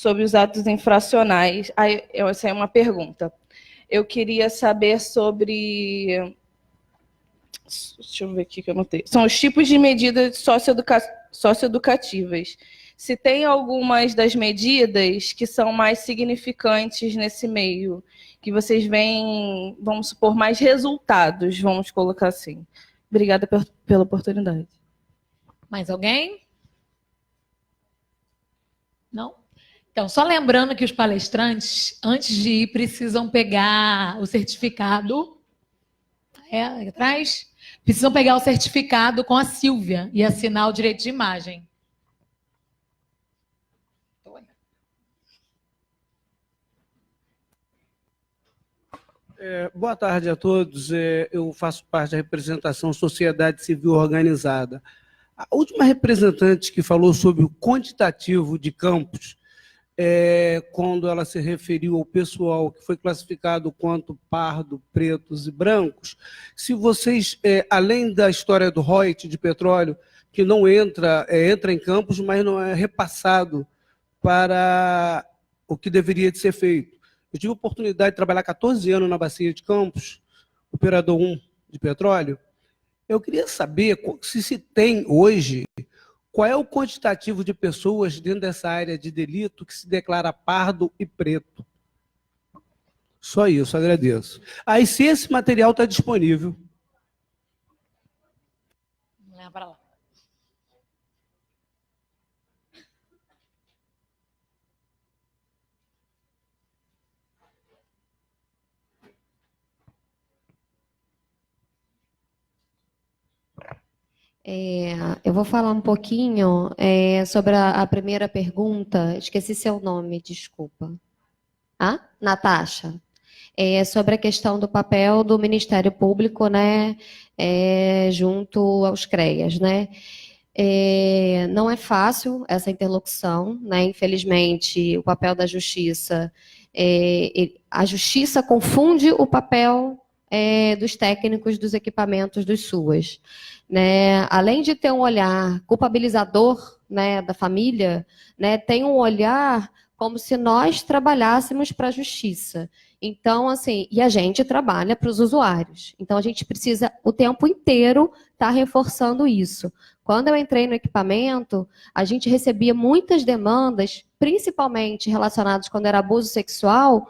os atos infracionais. Essa é uma pergunta. Eu queria saber sobre... Deixa eu ver aqui que eu anotei. São os tipos de medidas socioeducativas. Se tem algumas das medidas que são mais significantes nesse meio, que vocês veem, vamos supor, mais resultados, vamos colocar assim. Obrigada pela oportunidade. Mais alguém? Não? Então, só lembrando que os palestrantes, antes de ir, precisam pegar o certificado. Aqui atrás? Precisam pegar o certificado com a Silvia e assinar o direito de imagem. Boa tarde a todos. Eu faço parte da representação Sociedade Civil Organizada. A última representante que falou sobre o quantitativo de campos, quando ela se referiu ao pessoal que foi classificado quanto pardo, pretos e brancos, se vocês, além da história do royalties de petróleo, que não entra em campos, mas não é repassado para o que deveria de ser feito. Eu tive a oportunidade de trabalhar 14 anos na Bacia de Campos, operador 1 de petróleo. Eu queria saber se tem hoje qual é o quantitativo de pessoas dentro dessa área de delito que se declara pardo e preto? Só isso, agradeço. Aí, se esse material está disponível. Leva para lá. Eu vou falar um pouquinho sobre a primeira pergunta. Esqueci seu nome, desculpa. Natasha. Sobre a questão do papel do Ministério Público, né, junto aos CREAS, né? Não é fácil essa interlocução, né? Infelizmente, o papel da Justiça, a Justiça confunde o papel dos técnicos dos equipamentos dos SUAS, né? Além de ter um olhar culpabilizador, né, da família, né, tem um olhar como se nós trabalhássemos para a Justiça. Então, assim, e a gente trabalha para os usuários. Então, a gente precisa o tempo inteiro estar reforçando isso. Quando eu entrei no equipamento, a gente recebia muitas demandas, principalmente relacionadas quando era abuso sexual,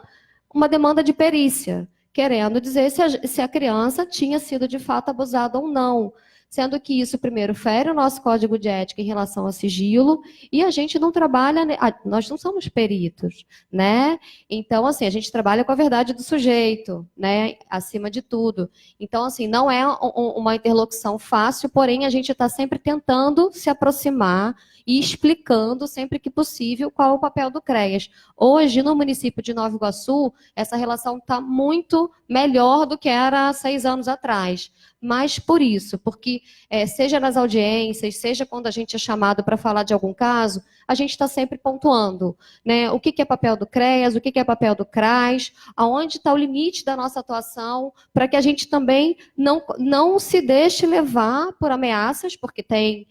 uma demanda de perícia, querendo dizer se a criança tinha sido de fato abusada ou não. Sendo que isso, primeiro, fere o nosso código de ética em relação ao sigilo, e a gente não trabalha, nós não somos peritos, né? Então, assim, a gente trabalha com a verdade do sujeito, né? Acima de tudo. Então, assim, não é uma interlocução fácil, porém, a gente está sempre tentando se aproximar e explicando, sempre que possível, qual é o papel do CREAS. Hoje, no município de Nova Iguaçu, essa relação está muito melhor do que era há 6 anos atrás. Mas por isso, porque seja nas audiências, seja quando a gente é chamado para falar de algum caso, a gente está sempre pontuando, né? O que é papel do CREAS, o que é papel do CRAS, aonde está o limite da nossa atuação, para que a gente também não se deixe levar por ameaças, porque tem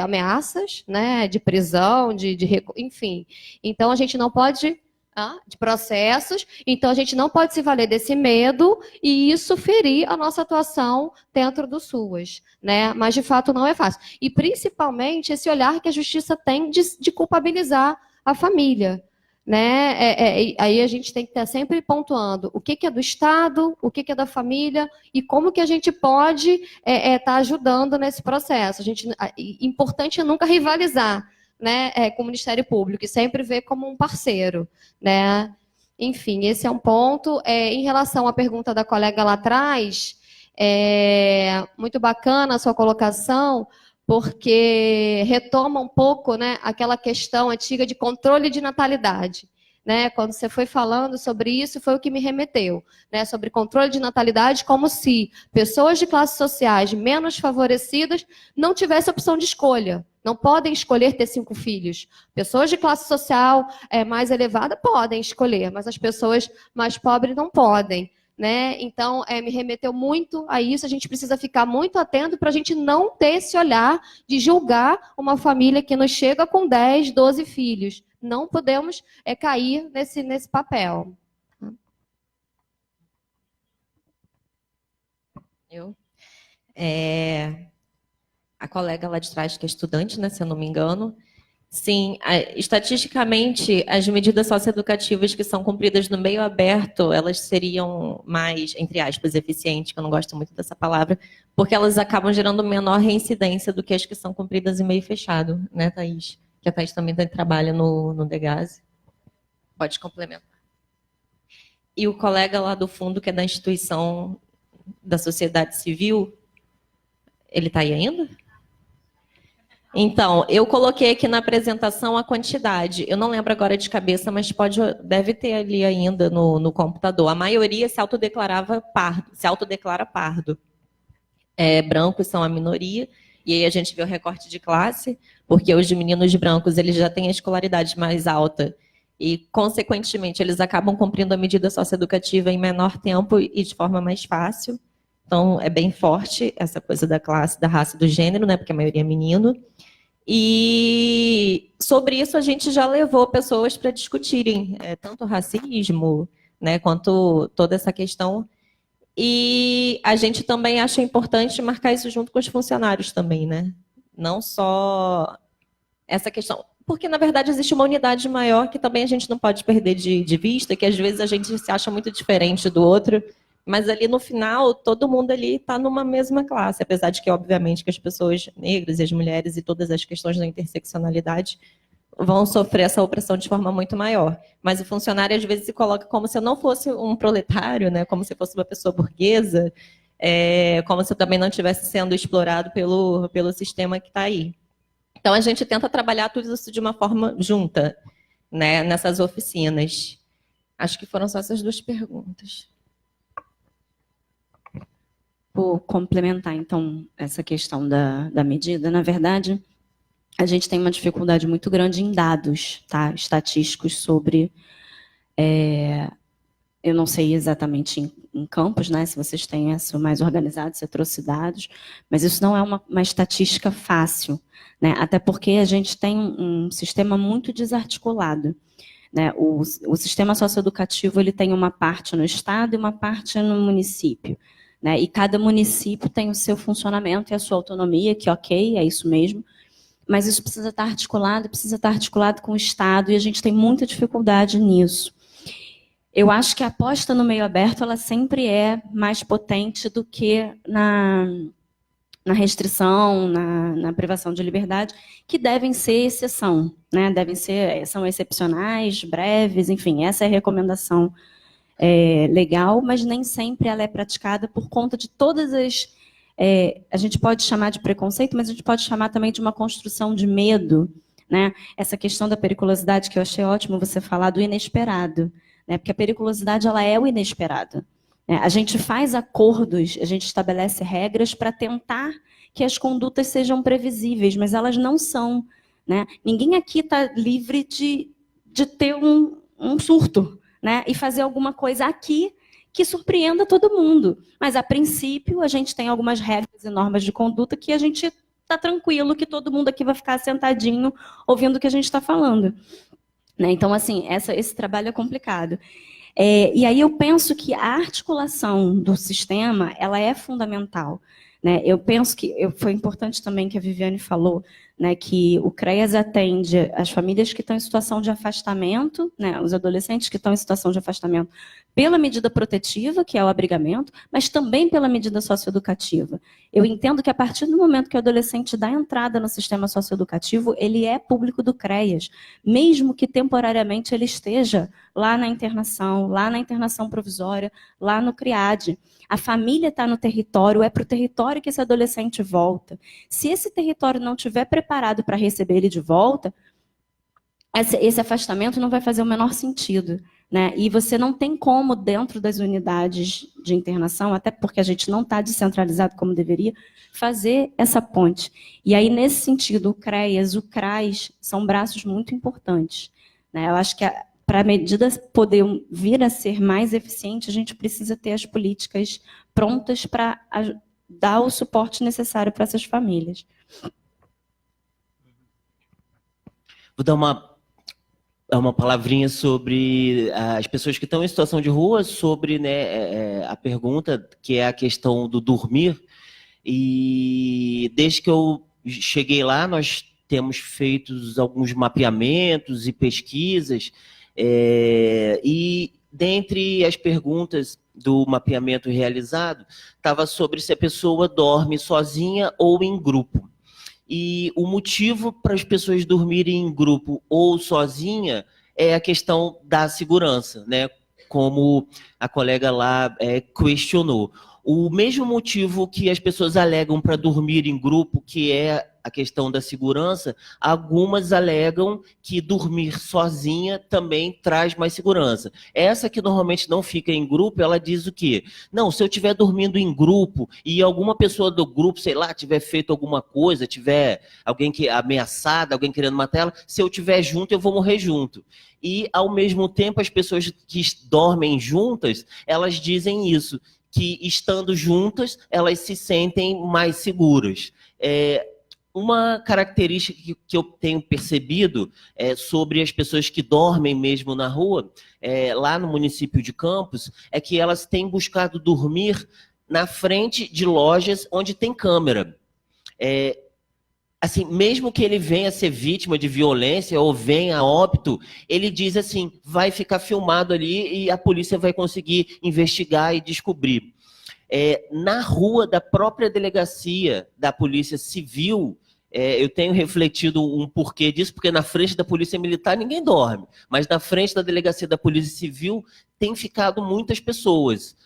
ameaças, né, de prisão, enfim. Então, a gente não pode... de processos, então a gente não pode se valer desse medo e isso ferir a nossa atuação dentro do SUAS, né? Mas de fato não é fácil. E principalmente esse olhar que a justiça tem de culpabilizar a família, né? Aí a gente tem que estar sempre pontuando o que é do Estado, o que é da família e como que a gente pode estar ajudando nesse processo. Importante é nunca rivalizar, né, com o Ministério Público, e sempre ver como um parceiro, né? Enfim, esse é um ponto. Em relação à pergunta da colega lá atrás, muito bacana a sua colocação, porque retoma um pouco, né, aquela questão antiga de controle de natalidade. Né, quando você foi falando sobre isso, foi o que me remeteu, né, sobre controle de natalidade, como se pessoas de classes sociais menos favorecidas não tivessem opção de escolha, não podem escolher ter 5 filhos. Pessoas de classe social mais elevada podem escolher, mas as pessoas mais pobres não podem. Né? Então, me remeteu muito a isso, a gente precisa ficar muito atento para a gente não ter esse olhar de julgar uma família que nos chega com 10, 12 filhos. Não podemos cair nesse papel. A colega lá de trás, que é estudante, né, se eu não me engano, sim, estatisticamente, as medidas socioeducativas que são cumpridas no meio aberto, elas seriam mais, entre aspas, eficientes, que eu não gosto muito dessa palavra, porque elas acabam gerando menor reincidência do que as que são cumpridas em meio fechado, né, Thaís? Que a Thaís também trabalha no Degase. Pode complementar. E o colega lá do fundo, que é da instituição da sociedade civil, ele está aí ainda? Então, eu coloquei aqui na apresentação a quantidade. Eu não lembro agora de cabeça, mas deve ter ali ainda no computador. A maioria se autodeclara pardo. Brancos são a minoria. E aí a gente vê o recorte de classe, porque os meninos brancos eles já têm a escolaridade mais alta e, consequentemente, eles acabam cumprindo a medida socioeducativa em menor tempo e de forma mais fácil. Então, é bem forte essa coisa da classe, da raça e do gênero, né, porque a maioria é menino. E sobre isso a gente já levou pessoas para discutirem tanto o racismo, né, quanto toda essa questão. E a gente também acha importante marcar isso junto com os funcionários também, né? Não só essa questão. Porque, na verdade, existe uma unidade maior que também a gente não pode perder de vista, que às vezes a gente se acha muito diferente do outro, mas ali no final, todo mundo ali está numa mesma classe, apesar de que, obviamente, que as pessoas negras e as mulheres e todas as questões da interseccionalidade vão sofrer essa opressão de forma muito maior. Mas o funcionário, às vezes, se coloca como se eu não fosse um proletário, né? Como se fosse uma pessoa burguesa, como se eu também não estivesse sendo explorado pelo sistema que está aí. Então, a gente tenta trabalhar tudo isso de uma forma junta, né, nessas oficinas. Acho que foram só essas duas perguntas. Vou complementar, então, essa questão da medida. Na verdade, a gente tem uma dificuldade muito grande em dados, tá, estatísticos sobre... eu não sei exatamente em campos, né, se vocês têm isso mais organizado, você trouxe dados, mas isso não é uma estatística fácil, né, até porque a gente tem um sistema muito desarticulado. Né, o sistema socioeducativo ele tem uma parte no Estado e uma parte no município. Né, e cada município tem o seu funcionamento e a sua autonomia, que ok, é isso mesmo, mas isso precisa estar articulado com o Estado, e a gente tem muita dificuldade nisso. Eu acho que a aposta no meio aberto ela sempre é mais potente do que na restrição, na privação de liberdade, que devem ser exceção, né? São excepcionais, breves, enfim, essa é a recomendação legal, mas nem sempre ela é praticada por conta de todas as... a gente pode chamar de preconceito, mas a gente pode chamar também de uma construção de medo, né? Essa questão da periculosidade, que eu achei ótimo você falar do inesperado, né? Porque a periculosidade ela é o inesperado. Né? A gente faz acordos, a gente estabelece regras para tentar que as condutas sejam previsíveis, mas elas não são. Né? Ninguém aqui está livre de ter um surto, né? E fazer alguma coisa aqui que surpreenda todo mundo. Mas, a princípio, a gente tem algumas regras e normas de conduta que a gente está tranquilo, que todo mundo aqui vai ficar sentadinho ouvindo o que a gente está falando. Né? Então, assim, esse trabalho é complicado. E aí eu penso que a articulação do sistema ela é fundamental. Né? Eu penso que foi importante também que a Viviane falou, né, que o CREAS atende as famílias que estão em situação de afastamento, né, os adolescentes que estão em situação de afastamento pela medida protetiva, que é o abrigamento, mas também pela medida socioeducativa. Eu entendo que a partir do momento que o adolescente dá entrada no sistema socioeducativo, ele é público do CREAS, mesmo que temporariamente ele esteja lá na internação provisória, lá no CRIAD. A família está no território, é para o território que esse adolescente volta. Se esse território não estiver preparado para receber ele de volta, esse afastamento não vai fazer o menor sentido. Né? E você não tem como, dentro das unidades de internação, até porque a gente não está descentralizado como deveria, fazer essa ponte. E aí, nesse sentido, o CREAS, o CRAS, são braços muito importantes. Né? Eu acho que para a medida poder vir a ser mais eficiente, a gente precisa ter as políticas prontas para dar o suporte necessário para essas famílias. Vou dar uma palavrinha sobre as pessoas que estão em situação de rua, sobre, né, a pergunta, que é a questão do dormir. E desde que eu cheguei lá, nós temos feito alguns mapeamentos e pesquisas, e dentre as perguntas do mapeamento realizado, estava sobre se a pessoa dorme sozinha ou em grupo. E o motivo para as pessoas dormirem em grupo ou sozinha é a questão da segurança, né? Como a colega lá questionou. O mesmo motivo que as pessoas alegam para dormir em grupo, que é a questão da segurança, algumas alegam que dormir sozinha também traz mais segurança. Essa que normalmente não fica em grupo, ela diz o quê? Não, se eu estiver dormindo em grupo e alguma pessoa do grupo, sei lá, tiver feito alguma coisa, tiver alguém que ameaçada, alguém querendo matar ela, se eu estiver junto, eu vou morrer junto. E, ao mesmo tempo, as pessoas que dormem juntas, elas dizem isso, que estando juntas, elas se sentem mais seguras. Uma característica que eu tenho percebido sobre as pessoas que dormem mesmo na rua, lá no município de Campos, é que elas têm buscado dormir na frente de lojas onde tem câmera. assim, mesmo que ele venha a ser vítima de violência ou venha a óbito, ele diz assim, vai ficar filmado ali e a polícia vai conseguir investigar e descobrir. Na rua da própria delegacia da Polícia Civil, eu tenho refletido um porquê disso, porque na frente da Polícia Militar ninguém dorme, mas na frente da delegacia da Polícia Civil tem ficado muitas pessoas.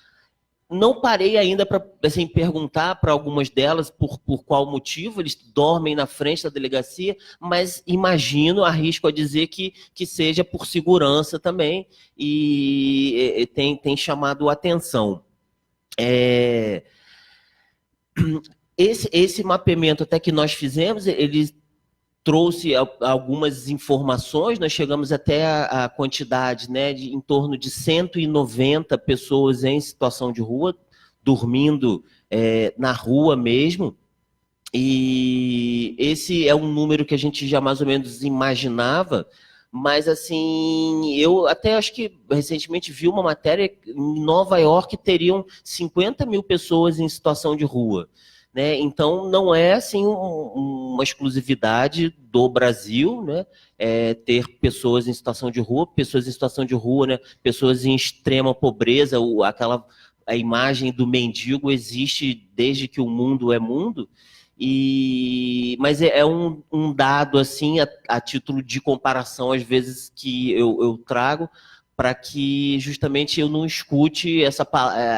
Não parei ainda para assim, perguntar para algumas delas por qual motivo eles dormem na frente da delegacia, mas imagino, arrisco a dizer que seja por segurança também, e tem chamado a atenção. Esse mapeamento até que nós fizemos, ele trouxe algumas informações, nós chegamos até a quantidade, né, de em torno de 190 pessoas em situação de rua, dormindo na rua mesmo, e esse é um número que a gente já mais ou menos imaginava, mas assim, eu até acho que recentemente vi uma matéria, em Nova York teriam 50 mil pessoas em situação de rua. Né? Então, não é assim uma exclusividade do Brasil, né? Ter pessoas em situação de rua, né? Pessoas em extrema pobreza, a imagem do mendigo existe desde que o mundo é mundo, mas é um dado assim, a título de comparação, às vezes, que eu trago, para que justamente eu não escute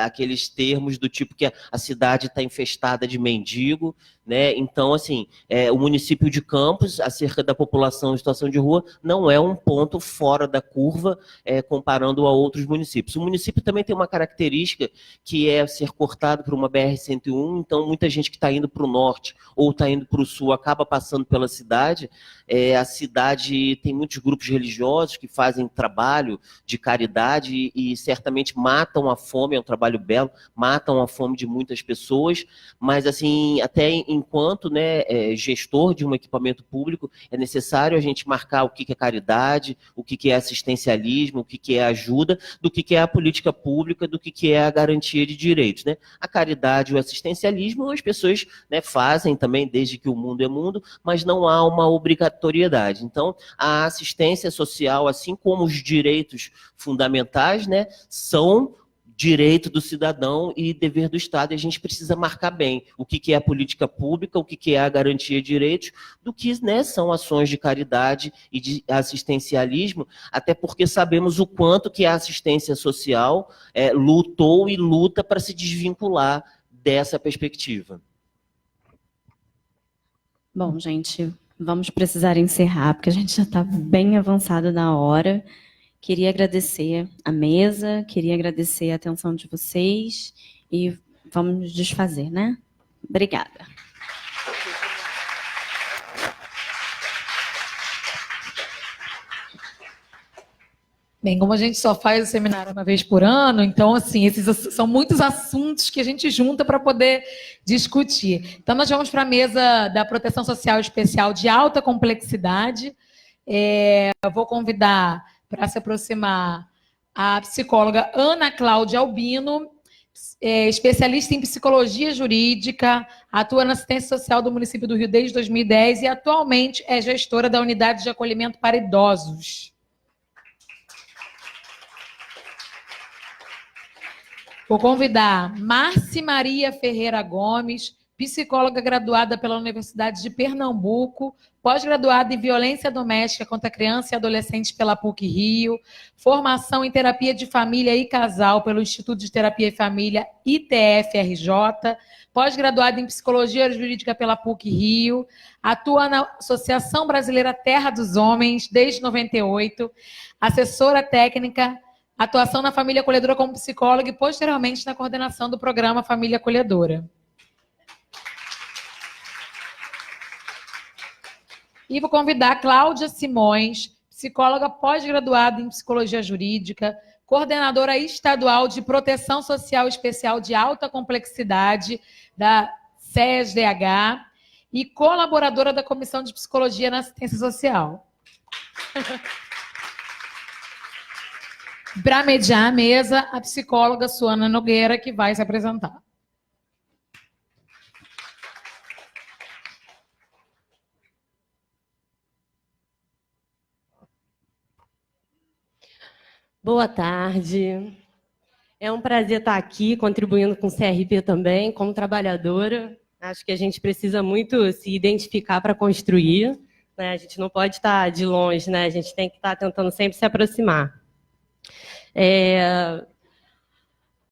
aqueles termos do tipo que a cidade está infestada de mendigo, né? Então, assim, o município de Campos, acerca da população em situação de rua, não é um ponto fora da curva, comparando a outros municípios. O município também tem uma característica que é ser cortado por uma BR-101, então muita gente que está indo para o norte ou está indo para o sul acaba passando pela cidade. A cidade tem muitos grupos religiosos que fazem trabalho de caridade e certamente matam a fome, é um trabalho belo, matam a fome de muitas pessoas, mas assim, até enquanto, né, gestor de um equipamento público, é necessário a gente marcar o que é caridade, o que é assistencialismo, o que é ajuda, do que é a política pública, do que é a garantia de direitos, né? A caridade e o assistencialismo as pessoas, né, fazem também desde que o mundo é mundo, mas não há uma obrigatoriedade. Então, a assistência social, assim como os direitos fundamentais, né, são direito do cidadão e dever do Estado, e a gente precisa marcar bem o que é a política pública, o que é a garantia de direitos, do que, né, são ações de caridade e de assistencialismo, até porque sabemos o quanto que a assistência social lutou e luta para se desvincular dessa perspectiva. Bom, gente, vamos precisar encerrar, porque a gente já está bem avançado na hora. Queria agradecer a mesa, queria agradecer a atenção de vocês e vamos nos desfazer, né? Obrigada. Bem, como a gente só faz o seminário uma vez por ano, então, assim, esses são muitos assuntos que a gente junta para poder discutir. Então, nós vamos para a mesa da Proteção Social Especial de alta complexidade. Eu vou convidar para se aproximar a psicóloga Ana Cláudia Albino, especialista em psicologia jurídica, atua na assistência social do município do Rio desde 2010 e atualmente é gestora da unidade de acolhimento para idosos. Vou convidar Marci Maria Ferreira Gomes, psicóloga graduada pela Universidade de Pernambuco, pós-graduada em violência doméstica contra criança e adolescente pela PUC-Rio, formação em terapia de família e casal pelo Instituto de Terapia e Família ITF-RJ, pós-graduada em psicologia jurídica pela PUC-Rio, atua na Associação Brasileira Terra dos Homens desde 98, assessora técnica, atuação na Família Acolhedora como psicóloga e posteriormente na coordenação do programa Família Acolhedora. E vou convidar a Cláudia Simões, psicóloga pós-graduada em psicologia jurídica, coordenadora estadual de proteção social especial de alta complexidade da SESDH e colaboradora da Comissão de Psicologia na Assistência Social. Para mediar a mesa, a psicóloga Suana Nogueira, que vai se apresentar. Boa tarde. É um prazer estar aqui, contribuindo com o CRP também, como trabalhadora. Acho que a gente precisa muito se identificar para construir, né? A gente não pode estar de longe, né? A gente tem que estar tentando sempre se aproximar.